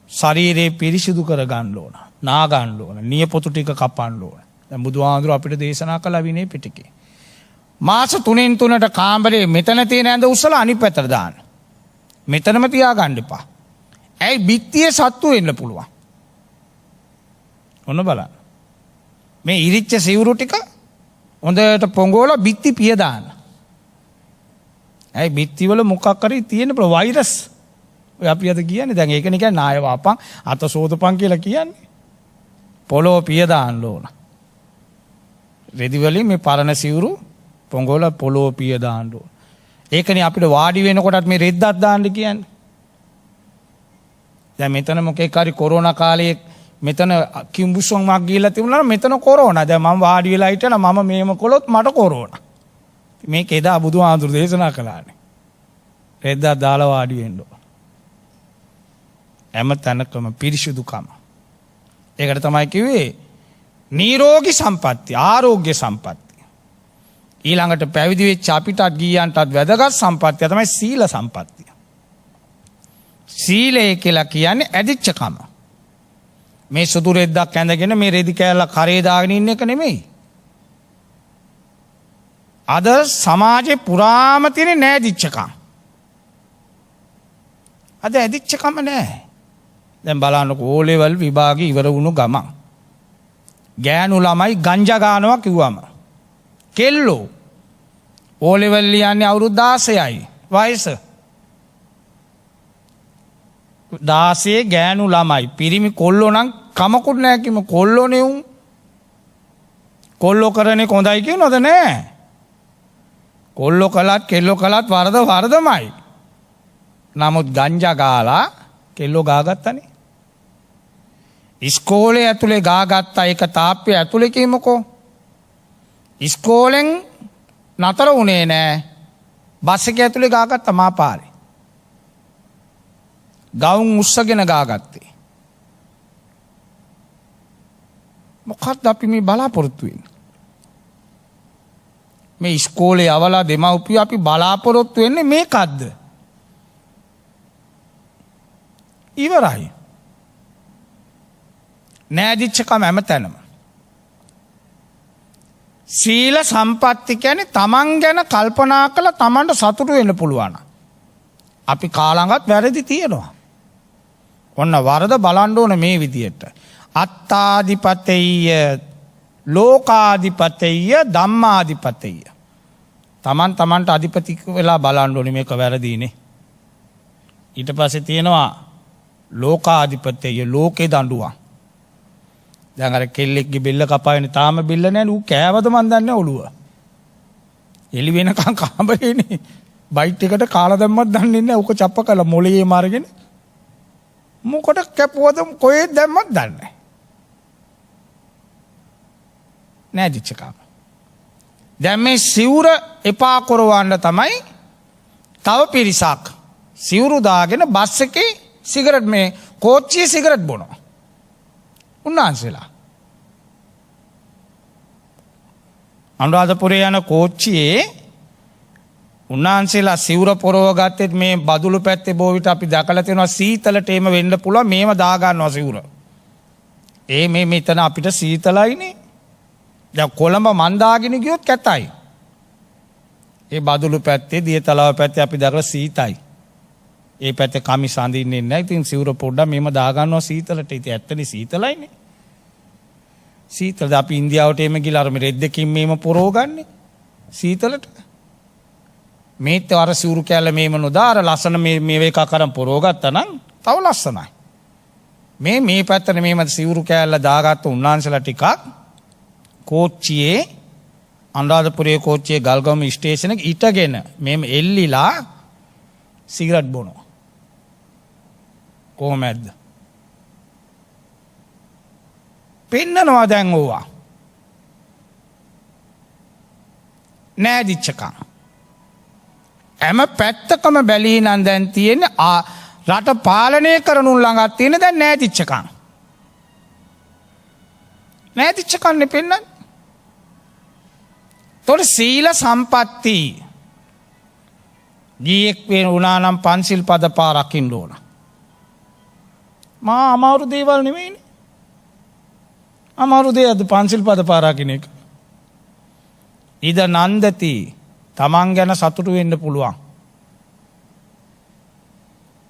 ශරීරේ පිරිසිදු කර ගන්න ඕන. නා ගන්න ඕන. නියපොතු ටික කපන්න ඕන. දැන් බුදුහාඳුර අපිට දේශනා කළ විනය පිටකේ. මාස 3න් 3ට කාමරේ මෙතන තියෙන ඇඳ උස්සලා අනිත් පැත්තට දාන්න. මෙතනම තියාගන්න එපා. ඇයි බිත්තියේ සත්තු වෙන්න පුළුවන්. ඔන්න බලන්න. මේ ඉරිච්ච සිවුරු ටික හොඳට පොඟවලා බිත්ති පිය දාන්න. ඇයි බිත්ති වල මොකක් හරි තියෙන වෛරස්. ඔය අපි අද කියන්නේ දැන් ඒකනේ කියන්නේ නාය වාපන් අත සෝදපන් කියලා කියන්නේ. පොළොව පිය දාන්න ඕන. රෙදි වලින් මේ පරණ සිවුරු පොඟවලා පොළොව පිය දාන්න ඕන. ඒකනේ අපිට වාඩි වෙනකොටත් මේ රෙද්දක් දාන්න කියන්නේ. දැන් මෙතන මොකෙක් හරි කොරෝනා කාලේ මෙතන කිම්බුස්සොන්මක් ගිහිල්ලා තිබුණා නම් මෙතන කොරෝනා. දැන් මම වාඩි වෙලා හිටියනම් මම මේම කළොත් මට කොරෝනා. මේක එදා බුදුහාඳුරු දේශනා කළානේ. රෙද්දක් දාලා වාඩි වෙන්න ඕන. හැම තැනකම පිරිසුදුකම. ඒකට තමයි කිව්වේ නිරෝගී සම්පත්තිය, ආරෝග්‍ය සම්පත්තිය. ඊළඟට පැවිදි වෙච්ච අපිටත් ගියන්ටත් වැදගත් සම්පත්තිය තමයි සීල සම්පත්තිය. සීලය කියලා කියන්නේ ඇදිච්චකම. මේ සුදු රෙද්දක් ඇඳගෙන මේ රෙදි කෑල්ල කරේ දාගෙන ඉන්න එක නෙමෙයි. අද සමාජේ පුරාම තියෙන නෑදිච්චකම්. අද ඇදිච්චකම නෑ. දැන් බලන්නකෝ ඕ ලෙවල් විභාගේ ඉවර වුණු ගමන් ගෑනු ළමයි ගංජා ගන්නවා කිව්වම කෙල්ලෝ ඕ ලෙවල් ලියන්නේ අවුරුදු 16යි වයස. 16 ගෑනු ළමයි පිරිමි කොල්ලෝ නම් කමකුත් නැහැ කිම කොල්ලෝනේ උන්. කොල්ලෝ කරන්නේ හොඳයි කියනවද නෑ. කොල්ලෝ කළත් කෙල්ලෝ කළත් වරදමයි. නමුත් ගංජා ගාලා කෙල්ලෝ ගාගත්තනේ. ඉස්කෝලේ ඇතුලේ ගාගත්තා ඒක තාප්පේ ඇතුලේ කීමකෝ. ඉස්කෝලෙන් නතර වුණේ නෑ. බස් එක ඇතුලේ ගාගත්තා මා පාරේ. ගවුම් උස්සගෙන ගාගත්තේ. මොකක්ද අපි මේ බලාපොරොත්තු වෙන්නේ? මේ ඉස්කෝලේ යවලා දෙමව්පියෝ අපි බලාපොරොත්තු වෙන්නේ මේකක්ද? ඉවරයි. නෑදිච්චකම හැමතැනම. සීල සම්පatti කියන්නේ තමන් ගැන කල්පනා කරලා තමන්ට සතුටු වෙන්න පුළුවන්. අපි කාලඟත් වැරදි තියෙනවා. ඔන්න වරද බලන්න ඕන මේ විදියට. අත්තාදිපතෙය්‍ය ලෝකාදිපතෙය්‍ය ධම්මාදිපතෙය්‍ය. තමන් තමන්ට අධිපති වෙලා බලන්න ඕනේ මේක වැරදිනේ. ඊට පස්සේ තියෙනවා ලෝකාදිපතෙය්‍ය ලෝකේ දඬුවම්. දැන් අර කෙල්ලෙක්ගේ බෙල්ල කපාගෙන තාම බෙල්ල නැහැ ඌ කෑවද මන් දන්නේ ඔළුව. එළි වෙනකන් කාමරේනේ බයිට් එකට කාලා දැම්මත් දන්නේ නැහැ ඌක චප්ප කළා මොළේ මාරගෙන මොකට කැපුවද කොහෙද දැම්මත් දන්නේ නැහැ. නෑදිච්චකම. දැන් මේ සිවුර එපා කරවන්න තමයි තව පිරිසක් සිවුරු දාගෙන බස් එකේ සිගරට් මේ කෝච්චියේ සිගරට් බොනවා. උන්වහන්සේලා අනුරාධපුරේ යන කෝච්චියේ උන්වහන්සේලා සිවුර පොරව ගත්තෙත් මේ බදුළු පැත්තේ බොහෝ විට අපි දැකලා තියෙනවා සීතලට එම වෙන්න පුළුවන් මේව දා ගන්නවා සිවුර. මේ මෙතන අපිට සීතලයිනේ. දැන් කොළඹ මන් දාගෙන ගියොත් කැතයි. ඒ බදුළු පැත්තේ දියතලාව පැත්තේ අපි දැකලා සීතයි. ඒ පැත්තේ කමිස අඳින්නේ නැහැ. ඉතින් සිවුර පොඩ්ඩක් මේම දා ගන්නවා සීතලට. ඉතින් ඇත්තනේ සීතලයිනේ. සීතලද අපි ඉන්දියාවට එම ගිහලා අර මේ රෙද්දකින් මේම පොරව ගන්නෙ සීතලට. මේත් අර සිවුරු කැල්ල මේම නොදා අර ලස්සන මේ එකක් අරන් පොරව ගත්තා නම් තව ලස්සනයි. මේ පැත්තට මේම සිවුරු කැල්ල දාගත්ත උන්වහන්සේලා ටිකක් කෝච්චියේ අනුරාධපුරයේ කෝච්චියේ ගල්ගම ස්ටේෂන් එක ඉටගෙන මේම එල්ලිලා සිගරට් බොනවා. කොහොමද? පෙන්නනවා දැන් ඕවා. නෑදිච්චකම්. හැම පැත්තකම බැලී නම් දැන් තියෙන්නේ රට පාලනය කරනුන් ළඟත් තියෙන දැන් නෑදිච්චකම්. නෑදිච්චකම්නේ පෙන්නන්නේ. තොර සීල සම්පatti ගියෙක් වෙන උනා නම් පන්සිල් පද පා රකින්න ඕන. මා අමාරු දේවල් නෙමෙයිනේ. අමාරු දෙයක්ද පන්සිල් පද පා රකින්න එක. ඉද නන්දති තමන් ගැන සතුටු වෙන්න පුළුවන්.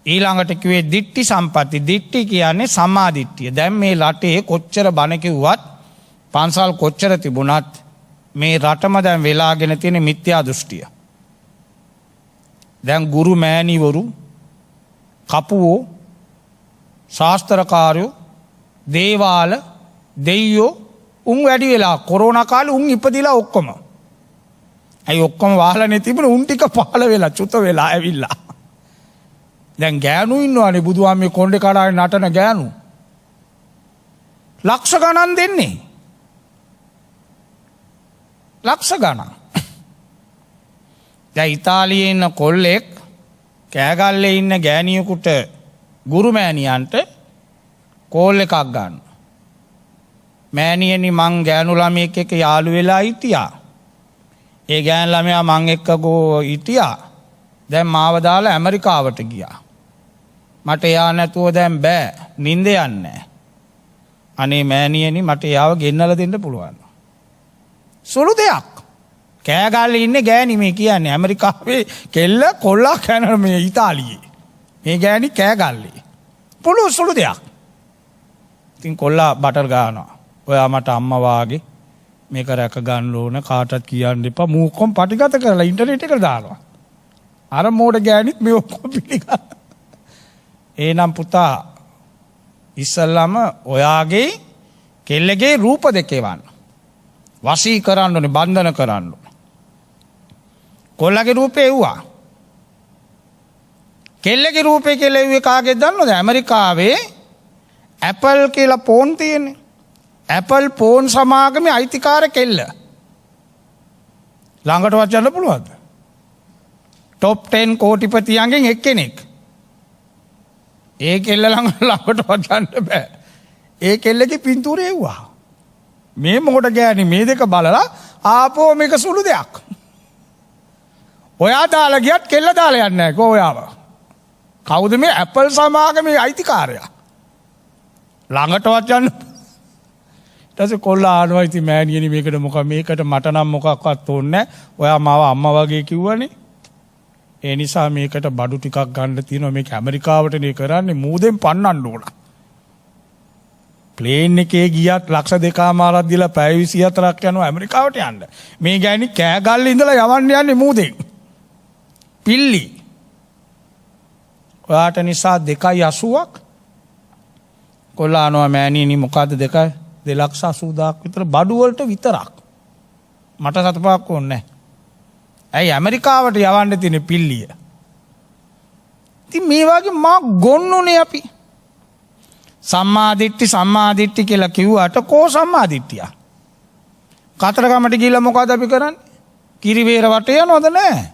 ඊළඟට කිව්වේ දිට්ටි සම්පatti. දිට්ටි කියන්නේ සම්මා දිට්ඨිය. දැන් මේ රටේ කොච්චර බණ කිව්වත් පන්සල් කොච්චර තිබුණත් මේ රටම දැන් වෙලාගෙන තියෙන මිත්‍යා දෘෂ්ටිය. දැන් ගුරු මෑණිවරු කපුවෝ ශාස්ත්‍රකාරයෝ දේවාල දෙයියෝ උන් වැඩි වෙලා කොරෝනා කාලේ උන් ඉපදිලා ඔක්කොම. අයි ඔක්කොම වහලානේ තිබුණ උන් ටික පහළ වෙලා චුත වෙලා ඇවිල්ලා. දැන් ගෑනු ඉන්නවානේ බුදුහාමේ කොණ්ඩේ කඩාගෙන නටන ගෑනු. ලක්ෂ ගණන් දෙන්නේ. ලක්ෂ ගණන්. දැන් ඉතාලියේ ඉන්න කොල්ලෙක් කෑගල්ලේ ඉන්න ගෑණියෙකුට ගුරු මෑණියන්ට කෝල් එකක් ගන්න. මෑණියනි මං ගෑනු ළමයෙක් එක්ක යාළු වෙලා හිටියා. ඒ ගෑනු ළමයා මං එක්ක හිටියා. දැන් මාව දාලා ඇමරිකාවට ගියා. මට යා නැතුව දැන් බෑ. නිින්ද යන්නේ. අනේ මෑණියනි මට යාව ගෙන්නලා දෙන්න පුළුවන්. සුළු දෙයක්. කෑගල්ලේ ඉන්නේ ගෑණි මේ කියන්නේ ඇමරිකාවේ කෙල්ල කොල්ලා කන මේ ඉතාලියේ. මේ ගෑණි කෑගල්ලේ. පුළු සුළු දෙයක්. ඉතින් කොල්ලා බටර් ගන්නවා. ඔයා මට අම්මා වාගේ මේක රැක ගන්න ඕන කාටවත් කියන්න එපා. මූ ඔක්කොම පටිගත කරලා ඉන්ටර්නෙට් එකට දානවා. අර මෝඩ ගෑණිත් මේ ඔක්කොම පිළිගන්න. එහෙනම් පුතා ඉස්සල්ලාම ඔයාගේ කෙල්ලගේ රූප දෙක එවන්න. වශී කරන්න ඕනේ බන්ධන කරන්න ඕනේ. කොල්ලගේ රූපේ එව්වා. කෙල්ලගේ රූපේ කියලා එව්වේ කාගේද දන්නවද? ඇමරිකාවේ Apple කියලා ෆෝන් තියෙන්නේ. Apple ෆෝන් සමාගමේ අයිතිකාර කෙල්ල. ළඟටවත් යන්න පුළුවන්ද? টপ 10 කෝටිපතියන්ගෙන් එක්කෙනෙක්. ඒ කෙල්ල ළඟටවත් යන්න බෑ. ඒ කෙල්ලගේ පින්තූරය එව්වා. මේ මොකට ගෑනි මේ දෙක බලලා ආපෝ මේක සුළු දෙයක්. ඔයා දාලා ගියත් කෙල්ල දාලා යන්නේ නැහැ ඔයාව. කවුද මේ ඇපල් සමාගමේ අයිතිකාරයා? ළඟටවත් යන්න. ඊට පස්සේ කොල්ලා ආනවා ඉතින් මෑණියනි මේකට මට නම් මොකක්වත් ඕනේ නැහැ. ඔයා මාව අම්මා වගේ කිව්වනේ. ඒ නිසා මේකට බඩු ටිකක් ගන්න තියෙනවා. මේක ඇමරිකාවටනේ කරන්නේ මූදෙන් පන්නන්න ඕන. ප්ලේන් එකේ ගියත් ලක්ෂ 2මාරක් දීලා පැය 24ක් යනවා ඇමරිකාවට යන්න. මේ ගෑණි කෑගල්ලේ ඉඳලා යවන්න යන්නේ මූදෙන්. පිල්ලි. ඔයාට නිසා 2.80ක් කොල්ලානවා මෑණියනි මොකද්ද 2,80,000ක් විතර බඩු වලට විතරක්. මට සතපහක් ඕනේ නැහැ. ඇයි ඇමරිකාවට යවන්න තියෙන පිල්ලිය? ඉතින් මේ වගේ මා ගොන්නුනේ අපි. සම්මාදිට්ඨි කියලා කිව්වට කෝ සම්මාදිට්ඨිය? කතරගමට ගිහලා මොකද අපි කරන්නේ? කිරිවේර වටේ යනවද නැහැ?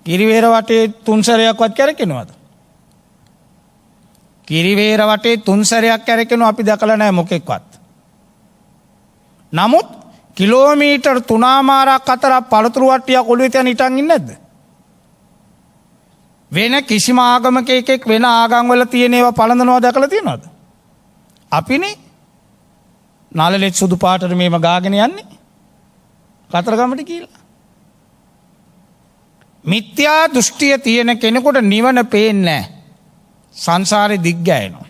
කිරිවේර වටේ 3 සැරයක්වත් කැරකෙනවද? කිරිවේර වටේ 3 සැරයක් කැරකෙනවා අපි දැකලා නැහැ මොකෙක්වත්. නමුත් කිලෝමීටර් 3මාරක් 4ක් පළතුරු වට්ටියක් ඔළුවේ තියන් හිටන් ඉන්නේ නැද්ද? වෙන කිසිම ආගමක එකෙක් වෙන ආගම් වල තියෙන ඒවා පළඳනවා දැකලා තියෙනවද? අපිනේ නාලලෙත් සුදු පාටට මේව ගාගෙන යන්නේ කතරගමට කියලා. මිත්‍යා දෘෂ්ටිය තියෙන කෙනෙකුට නිවන පේන්නේ නැහැ. සංසාරේ දිග්ගෑයනවා.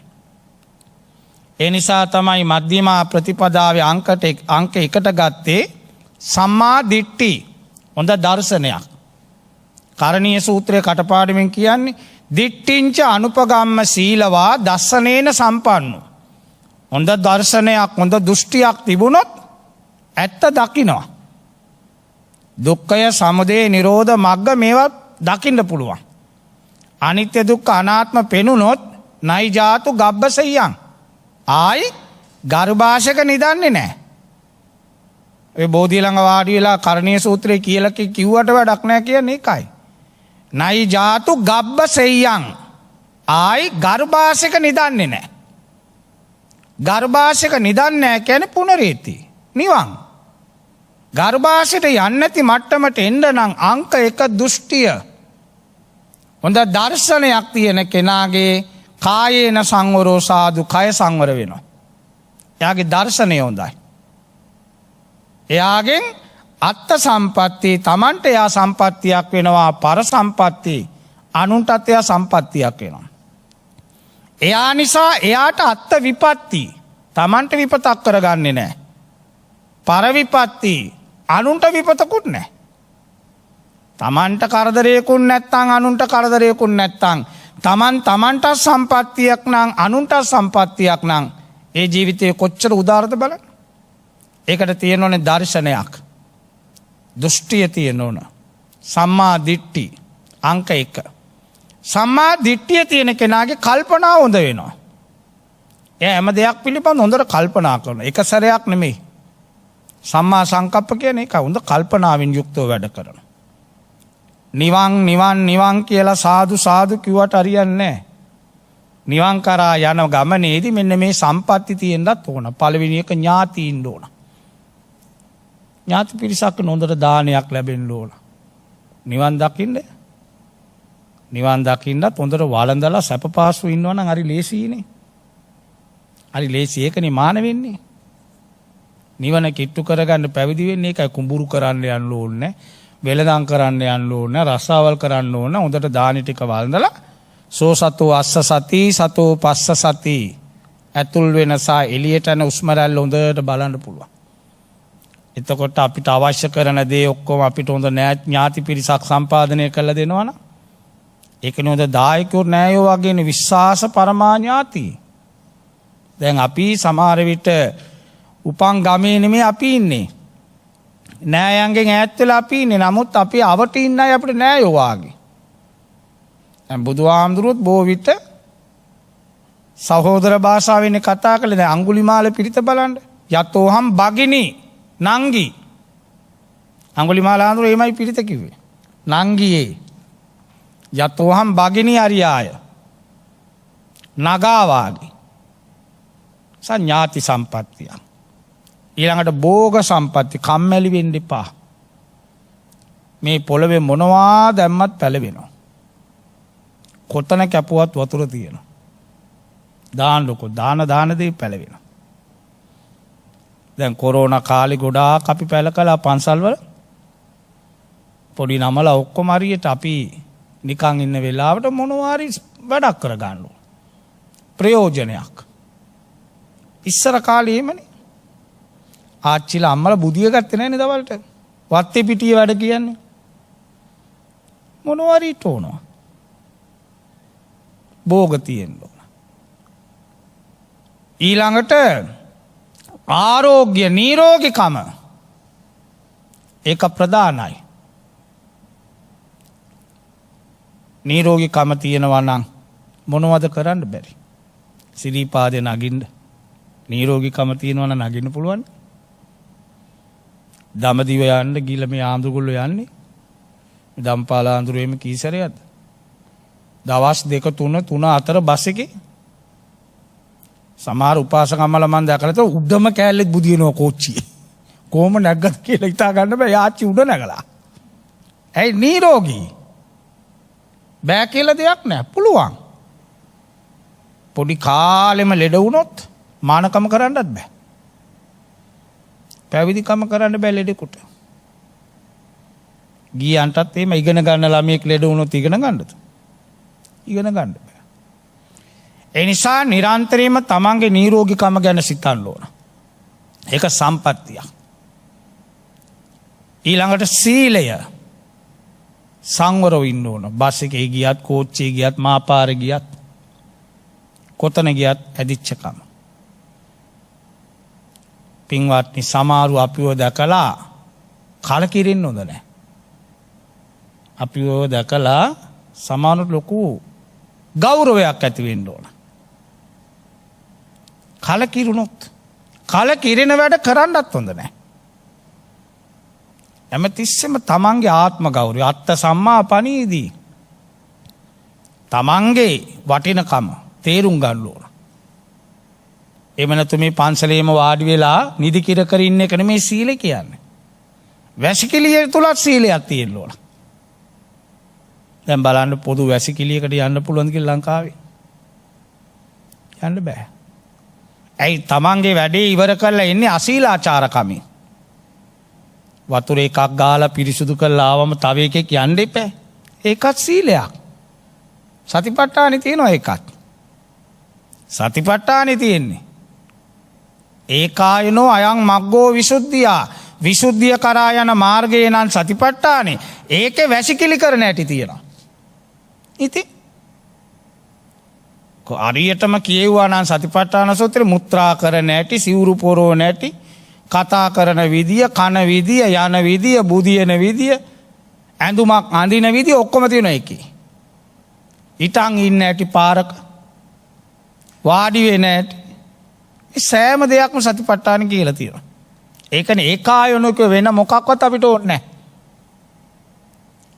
ඒ නිසා තමයි මධ්‍යමා ප්‍රතිපදාවේ අංක 1ට ගත්තේ සම්මා දිට්ඨි. හොඳ දර්ශනයක්. කරණීය සූත්‍රයේ කටපාඩමින් කියන්නේ දිට්ඨිංච අනුපගම්ම සීලවා දස්සනේන සම්පන්නෝ. හොඳ දර්ශනයක් හොඳ දෘෂ්ටියක් තිබුණොත් ඇත්ත දකිනවා. දුක්ඛය සමුදය නිරෝධ මග්ග මේවා දකින්න පුළුවන්. අනිත්‍ය දුක්ඛ අනාත්ම පෙනුනොත් නයි ජාතු ගබ්බසෙයං ආයි ගර්භාෂක නිදන්නේ නැහැ. ඒ බෝධිය ළඟ වාඩි වෙලා කරණීය සූත්‍රයේ කියලා කිව්වට වැඩක් නැහැ කියන්නේ ඒකයි. නයි ජාතු ගබ්බසෙයං ආයි ගර්භාෂක නිදන්නේ නැහැ. ගර්භාෂක නිදන්නේ නැහැ කියන්නේ පුනරේති නිවන්. ගර්භාෂයට යන්නේ නැති මට්ටමට එන්න නම් අංක 1 දෘෂ්ටිය හොඳ දර්ශනයක් තියෙන කෙනාගේ කායේන සංවරෝ සාදු කය සංවර වෙනවා. එයාගේ දර්ශනය හොඳයි. එයාගෙන් අත්ත සම්පatti තමන්ට එයා සම්පත්තියක් වෙනවා. පර සම්පatti අනුන්ටත් එයා සම්පත්තියක් වෙනවා. එයා නිසා එයාට අත්ත විපatti තමන්ට විපතක් කරගන්නේ නැහැ. පර විපatti අනුන්ට විපතකුත් නැහැ. තමන්ට කරදරයකුත් නැත්තම් අනුන්ට කරදරයකුත් නැත්තම් තමන්ට සම්පත්තියක් නම් අනුන්ට සම්පත්තියක් නම් ඒ ජීවිතේ කොච්චර උදාරද බලන්න. ඒකට තියෙන්න ඕනේ දර්ශනයක්. දෘෂ්ටිය තියෙන්න ඕන. සම්මා දිට්ඨි අංක 1. සම්මා දිට්ඨිය තියෙන කෙනාගේ කල්පනාව හොඳ වෙනවා. එයා හැම දෙයක් පිළිබඳ හොඳට කල්පනා කරනවා. එක සැරයක් නෙමෙයි. සම්මා සංකප්ප කියන්නේ ඒක හොඳ කල්පනාවෙන් යුක්තව වැඩ කරනවා. නිවන් කියලා සාදු සාදු කිව්වට හරියන්නේ නැහැ. නිවන් කරා යන ගමනේදී මෙන්න මේ සම්පatti තියෙන්නත් ඕන. පළවෙනි එක ඥාතියින් ඕන. ඥාති පිරිසක් නොඳට දානයක් ලැබෙන්න ඕන. නිවන් දකින්නත් හොඳට වළඳලා සැප පාසු ඉන්නවා නම් හරි ලේසියිනේ. හරි ලේසි ඒකනේ මාන වෙන්නේ. නිවන කිට්ටු කරගන්න පැවිදි වෙන්නේ ඒකයි. කුඹුරු කරන්න යන්න ඕනේ නැහැ. වෙලදම් කරන්න යන්න ඕනේ, රසාවල් කරන්න ඕනේ. හොඳට දානි ටික වළඳලා සෝ සතෝ අස්ස සති සතෝ පස්ස සති ඇතුල් වෙන සා එළියට යන උස්ම රැල්ල හොඳට බලන්න පුළුවන්. එතකොට අපිට අවශ්‍ය කරන දේ ඔක්කොම අපිට හොඳ ඥාති පිරිසක් සම්පාදනය කරලා දෙනවනම් ඒකනේ හොඳ දායකයෝ නෑයෝ වගේනේ විශ්වාස පරමා ඥාති. දැන් අපි සමහර විට උපන් ගමේ නෙමෙයි අපි ඉන්නේ. නෑයන්ගෙන් ඈත් වෙලා අපි ඉන්නේ. නමුත් අපි අවට ඉන්න අය අපිට නෑයෝ වාගේ. දැන් බුදුහාමුදුරුවොත් බොහෝ විට සහෝදර භාෂාවෙන් කතා කළේ. දැන් අඟුලිමාල පිරිත බලන්න. යතෝහම් බගිනි නංගි. අඟුලිමාල ආඳුර එමයි පිරිත කිව්වේ. නංගියේ යතෝහම් බගිනි අරියාය නගා වාගේ. සංඥාති සම්පත්තිය. ඊළඟට භෝග සම්පatti කම්මැලි වෙන්න එපා. මේ පොළවේ මොනවා දැම්මත් පැලවෙනවා. කොතන කැපුවත් වතුර තියෙනවා. දාන්නකො දාන දේ පැලවෙනවා. දැන් කොරෝනා කාලේ ගොඩාක් අපි පැල කළා පන්සල්වල. පොඩි නමලා ඔක්කොම හරියට අපි නිකන් ඉන්න වෙලාවට මොනවා හරි වැඩක් කර ගන්න ඕන. ප්‍රයෝජනයක්. ඉස්සර කාලේ එමනේ. ආච්චිලා අම්මලා බුදිය ගත්තේ නැනේ දවල්ට. වත්තේ පිටියේ වැඩ කියන්නේ. මොනවා හරි තෝනවා. භෝග තියෙන්න ඕන. ඊළඟට ආරෝග්‍ය නිරෝගීකම ඒක ප්‍රධානයි. නිරෝගීකම තියෙනවා නම් මොනවද කරන්න බැරි? සිරිපාදේ නගින්න. නිරෝගීකම තියෙනවා නම් නගින්න පුළුවන්. දඹදිව යන්න ගිහලා මේ ආඳුගොල්ලෝ යන්නේ. දම්පාල ආඳුරේම කී සැරයක්ද? දවස් 2 3 4 බස් එකේ සමහර උපාසකම්මලා මම දැකලා තෝ උඩම කෑල්ලෙත් බුදිනවා කෝච්චියේ. කොහොම නැග්ගද කියලා හිතා ගන්න බෑ. යාච්චි උඩ නැගලා. ඇයි නිරෝගී? බෑ කියලා දෙයක් නෑ. පුළුවන්. පොඩි කාලෙම ලෙඩ වුණොත් මානකම කරන්නත් බෑ. පැවිදිකම කරන්න බෑ ලෙඩෙකුට. ගියන්ටත් එහෙම ඉගෙන ගන්න ළමයෙක් ලෙඩ වුණොත් ඉගෙන ගන්නද? ඉගෙන ගන්න බෑ. ඒ නිසා නිරන්තරයෙන්ම තමන්ගේ නිරෝගීකම ගැන සිතන්න ඕන. ඒක සම්පත්තියක්. ඊළඟට සීලය සංවරව ඉන්න ඕන. බස් එකේ ගියත් කෝච්චියේ ගියත් මාපාරේ ගියත් කොතන ගියත් ඇදිච්චකම. පින්වත්නි සමහරු අපිව දැකලා කලකිරින්න හොඳ නැහැ. අපිව දැකලා සමහරුට ලොකු ගෞරවයක් ඇති වෙන්න ඕන. කලකිරුණොත් කලකිරෙන වැඩ කරන්නත් හොඳ නැහැ. හැමතිස්සෙම තමන්ගේ ආත්ම ගෞරවය අත්ත සම්මා පණීදී තමන්ගේ වටිනකම තේරුම් ගන්න ඕන. එහෙම නැත්නම් මේ පන්සලේම වාඩි වෙලා නිදි කිර කර ඉන්න එක නෙමේ සීලය කියන්නේ. වැසිකිළිය තුලත් සීලයක් තියෙන්න ඕන. දැන් බලන්න පොදු වැසිකිළියකට යන්න පුළුවන්ද කියලා ලංකාවේ? යන්න බෑ. ඇයි තමන්ගේ වැඩේ ඉවර කරලා ඉන්නේ අශීලාචාරකමින්. වතුර එකක් ගාලා පිරිසුදු කරලා ආවම තව එකෙක් යන්න එපා. ඒකත් සීලයක්. සතිපට්ඨානෙ තියෙනවා ඒකත්. සතිපට්ඨානෙ තියෙන්නේ. ඒකායනෝ අයං මග්ගෝ විසුද්ධියා. විසුද්ධිය කරා යන මාර්ගයේ නම් සතිපට්ඨානෙ. ඒකේ වැසිකිලි කරන ඇටි තියෙනවා. ඉතින් අරියටම කියෙව්වා නම් සතිපට්ඨාන සූත්‍රේ මුත්‍රා කරන ඇටි, සිවුරු පොරවන ඇටි, කතා කරන විදිය, කන විදිය, යන විදිය, බුදියන විදිය, ඇඳුමක් අඳින විදිය ඔක්කොම තියෙනවා ඒකේ. ඊටන් ඉන්න ඇටි පාරක වාඩි වෙන ඇටි සෑම දෙයක්ම සතිපට්ඨාන කියලා තියෙනවා. ඒකනේ ඒකායනක වෙන මොකක්වත් අපිට ඕනේ නැහැ.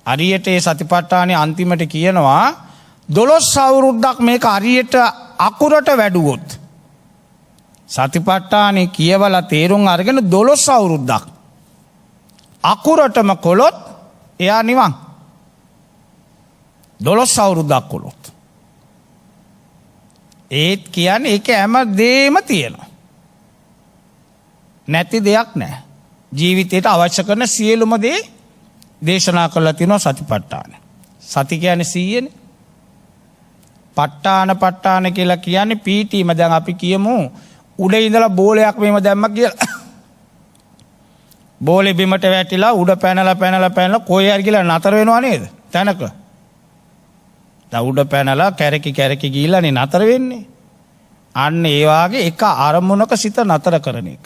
හරියට ඒ සතිපට්ඨානේ අන්තිමට කියනවා 12 අවුරුද්දක් මේක හරියට අකුරට වැඩුවොත් සතිපට්ඨානේ කියවලා තේරුම් අරගෙන 12 අවුරුද්දක් අකුරටම කොළොත් එයා නිවන්. 12 අවුරුද්දක් කොළොත් ඒත් කියන්නේ ඒක හැම දෙෙම තියෙනවා. නැති දෙයක් නැහැ. ජීවිතයට අවශ්‍ය කරන සියලුම දේ දේශනා කරලා තියෙනවා සතිපට්ඨාන. සති කියන්නේ 100නේ. ප ဋ ාණ කියලා කියන්නේ පීටීම. දැන් අපි කියමු උඩ ඉඳලා බෝලයක් මෙහෙම දැම්මා කියලා. බෝලේ බිමට වැටිලා උඩ පැනලා කොහේ හරි ගිහලා නතර වෙනව නේද? තැනක. දැන් උඩ පැනලා කැරකි ගිහිල්ලානේ නතර වෙන්නේ. අන්න ඒ වාගේ එක අරමුණක සිත නතර කරන එක.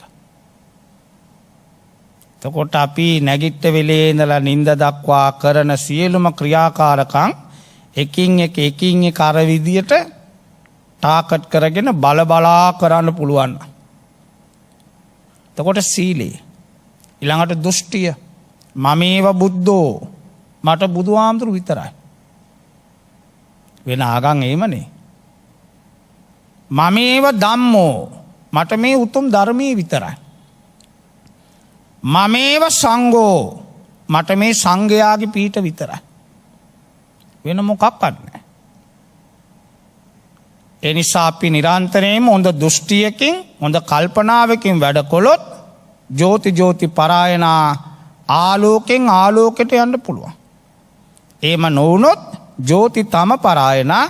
එතකොට අපි නැගිට වෙලේ ඉඳලා නිින්ද දක්වා කරන සියලුම ක්‍රියාකාරකම් එකින් එක අර විදියට ටාකට් කරගෙන බලා කරන්න පුළුවන්. එතකොට සීලය. ඊළඟට දෘෂ්ටිය. මමේව බුද්ධෝ. මට බුදුහාමුදුරු විතරයි. වෙන ආගම් එහෙමනේ. මමේව ධම්මෝ. මට මේ උතුම් ධර්මයේ විතරයි. මමේව සංඝෝ මට මේ සංඝයාගේ පීඨ විතරයි. වෙන මොකක්වත් නැහැ. ඒ නිසා අපි නිරන්තරයෙන්ම හොඳ දෘෂ්ටියකින් හොඳ කල්පනාවකින් වැඩ කළොත් ජෝති පරායනා ආලෝකෙන් ආලෝකයට යන්න පුළුවන්. එහෙම නොවුනොත් ජෝති තම පරායනා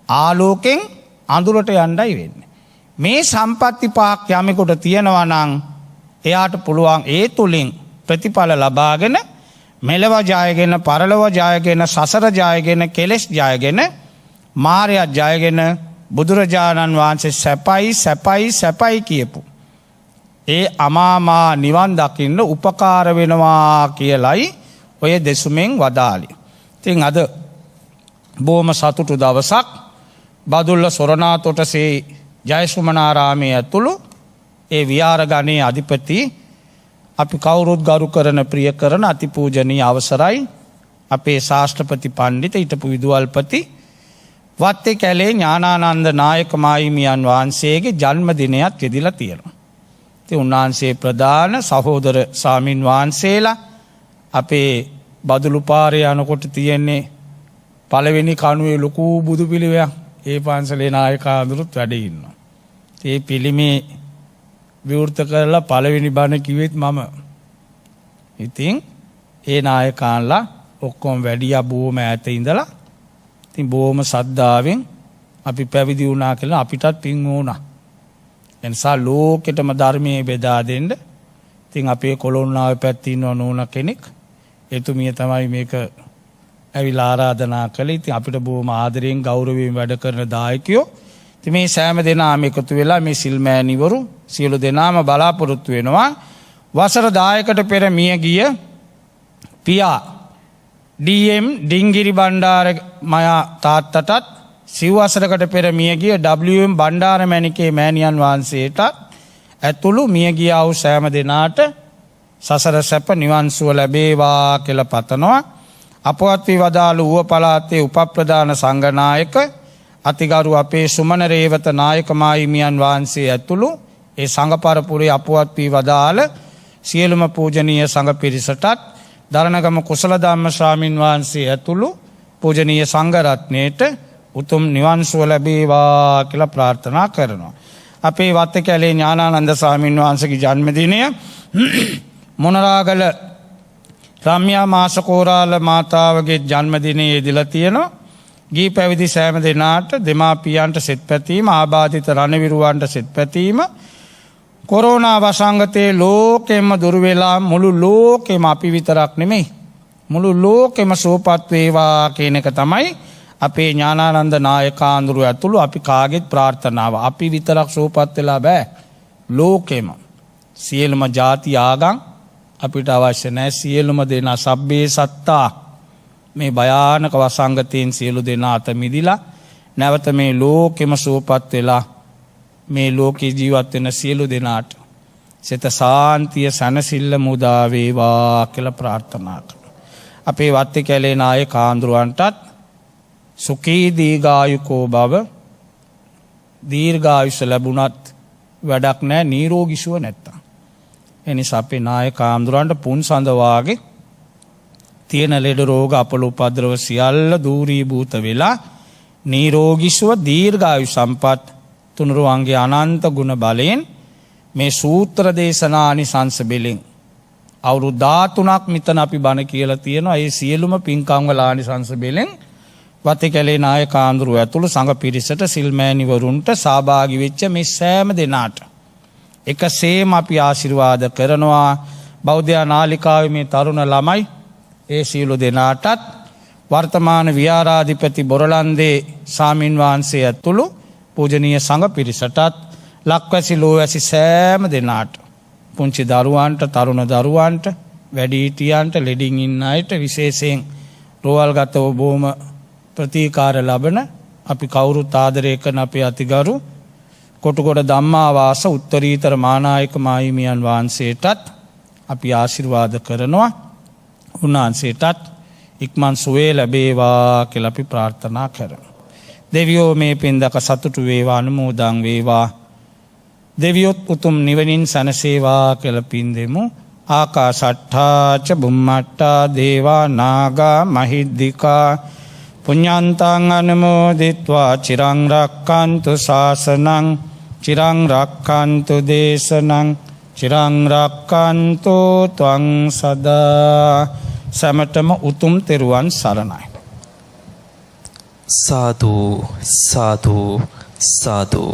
ආලෝකෙන් අඳුරට යන්නයි වෙන්නේ. මේ සම්පatti පහක් යමෙකුට තියෙනවා නම් එයාට පුළුවන් ඒ තුලින් ප්‍රතිඵල ලබාගෙන මෙලව ජයගෙන පරලොව ජයගෙන සසර ජයගෙන කෙලෙස් ජයගෙන මායя ජයගෙන බුදුරජාණන් වහන්සේ සැපයි කියපු ඒ අමාමා නිවන් දකින්න උපකාර වෙනවා කියලයි ඔය දෙසුමෙන් වදාළේ. ඉතින් අද බොහොම සතුටු දවසක් බදුල්ල සොරනාතොටසේ ජයසුමනාරාමයේ ඇතුළු ඒ විහාර ගණයේ අධිපති අපි කවුරුත් ගරු කරන ප්‍රිය කරන අතිපූජනීය අවසරයි අපේ ශාස්ත්‍රපති පණ්ඩිත හිටපු විදුහල්පති වත්තේ කැලේ ඥානානන්ද නායක මාහිමියන් වහන්සේගේ ජන්මදිනයත් යෙදිලා තියෙනවා. ඉතින් උන්වහන්සේ ප්‍රධාන සහෝදර සාමින් වහන්සේලා අපේ බදුළු පාරේ යනකොට තියෙන්නේ පළවෙනි කණුවේ ලොකු බුදු පිළිමයක්. ඒ පන්සලේ නායකවරුත් වැඩ ඉන්නවා. ඒ පිළිමේ විවෘත කරලා පළවෙනි බණ කිව්වෙත් මම. ඉතින් ඒ නායකයන්ලා ඔක්කොම වැඩියා බොහොම ඈත ඉඳලා ඉතින් බොහොම සද්ධාවෙන් අපි පැවිදි වුණා කියලා අපිටත් පින් වුණා. එනිසා ලෝකෙටම ධර්මයේ බෙදා දෙන්න. ඉතින් අපේ කොළොන්නාවේ පැත්තේ ඉන්න නෝන කෙනෙක් එතුමිය තමයි මේක ඇවිල්ලා ආරාධනා කළේ. ඉතින් අපිට බොහොම ආදරයෙන් ගෞරවයෙන් වැඩ කරන දායකයෝ. ඉතින් මේ සෑම දෙනාම එකතු වෙලා මේ සිල්මෑණිවරු සියලු දෙනාම බලාපොරොත්තු වෙනවා වසර 10කට පෙර මිය ගිය පියා ඩී.එම්. ඩිංගිරි බණ්ඩාර මයා තාත්තටත් සිව් වසරකට පෙර මිය ගිය W.M. බණ්ඩාර මැණිකේ මෑණියන් වහන්සේට ඇතුළු මිය ගියා වූ සෑම දෙනාට සසර සැප නිවන් සුව ලැබේවා කියලා පතනවා. අපවත් වී වදාළ ඌව පළාතේ උපප්‍රධාන සංඝනායක අතිගරු අපේ සුමන රේවත නායක මාහිමියන් වහන්සේ ඇතුළු ඒ සංඝ පරපුරේ අපවත් වී වදාළ සියලුම පූජනීය සංඝ පිරිසටත් දරණගම කුසල ධම්ම ස්වාමින් වහන්සේ ඇතුළු පූජනීය සංඝ රත්නයේට උතුම් නිවන් සුව ලැබේවා කියලා ප්‍රාර්ථනා කරනවා. අපේ වත්තකැලේ ඥානානන්ද ස්වාමින් වහන්සේගේ ජන්මදිනය මොනරාගල රම්‍යා මාසකෝරාල මාතාවගේ ජන්මදිනයේ යෙදලා තියෙනවා. ගී පැවිදි සෑම දෙනාට දෙමාපියන්ට සෙත් පැතීම ආබාධිත රණවිරුවන්ට සෙත් පැතීම කොරෝනා වසංගතයේ ලෝකෙම දුර වෙලා මුළු ලෝකෙම අපි විතරක් නෙමෙයි මුළු ලෝකෙම සුවපත් වේවා කියන එක තමයි අපේ ඥානානන්ද නායකාඳුරු ඇතුළු අපි කාගෙත් ප්‍රාර්ථනාව. අපි විතරක් සුවපත් වෙලා බෑ. ලෝකෙම සියලුම ಜಾති ආගම් අපිට අවශ්‍ය නැහැ. සියලුම දෙනා සබ්බේ සත්තා මේ භයානක වසංගතයෙන් සියලු දෙනා අත මිදිලා නැවත මේ ලෝකෙම සුවපත් වෙලා මේ ලෝකේ ජීවත් වෙන සියලු දෙනාට සිත සාන්තිය සනසිල්ල මුදා වේවා කියලා ප්‍රාර්ථනා කරනවා. අපේ වත්තේ කැලේ නායක ආන්දරුවන්ටත් සුඛී දීර්ඝායුකෝ භව දීර්ඝායුෂ ලැබුණත් වැඩක් නැහැ නිරෝගී සුව නැත්තම්. එනිසා අපේ නායක ආන්දරුවන්ට පුන් සඳ වාගේ තියෙන ලෙඩ රෝග අපල උපද්‍රව සියල්ල දූරීභූත වෙලා නිරෝගී සුව දීර්ඝායු සම්පත් තුනුරුවන්ගේ අනන්ත ගුණ බලයෙන් මේ සූත්‍ර දේශනා ආනිසංස බෙලෙන් අවුරුදු 13ක් මෙතන අපි බණ කියලා තියෙනවා. ඒ සියලුම පින්කම් වල ආනිසංස බෙලෙන් වත්තේකැලේ නායක ආන්දරු ඇතුළු සංඝ පිරිසට සිල්මෑණිවරුන්ට සහභාගී වෙච්ච මේ සෑම දෙනාට එකසේම අපි ආශිර්වාද කරනවා. බෞද්ධ නාලිකාවේ මේ තරුණ ළමයි ඒ සියලු දෙනාටත් වර්තමාන විහාරාධිපති බොරලන්දේ සාමින් වහන්සේ ඇතුළු පූජනීය සංඝ පිරිසටත් ලක්වැසි ලෝවැසි සෑම දෙනාට පුංචි දරුවන්ට තරුණ දරුවන්ට වැඩිහිටියන්ට ලෙඩින් ඉන්න අයට විශේෂයෙන් රෝහල්ගතව බොහොම ප්‍රතිකාර ලබන අපි කවුරුත් ආදරය කරන අපේ අතිගරු කොටුගොඩ ධම්මාවාස උත්තරීතර මානායක මාහිමියන් වහන්සේටත් අපි ආශිර්වාද කරනවා. උන්වහන්සේටත් ඉක්මන් සුවේ ලැබේවා කියලා අපි ප්‍රාර්ථනා කරනවා. දෙවියෝ මේ පින්දක සතුටු වේවා අනුමෝදන් වේවා. දෙවියොත් උතුම් නිවනින් සැනසේවා කියලා පින් දෙමු. ආකාශට්ඨා ච බුම්මට්ඨා දේවා නාග මහිද්దికා පුඤ්ඤන්තං අනුමෝදිත්වා චිරං රක්ඛන්තු ශාසනං චිරං රක්ඛන්තු දේශනං චිරං රක්ඛන්තු ත්වං සදා. සමතම උතුම් තෙරුවන් සරණයි. සාදු සාදු සාදු.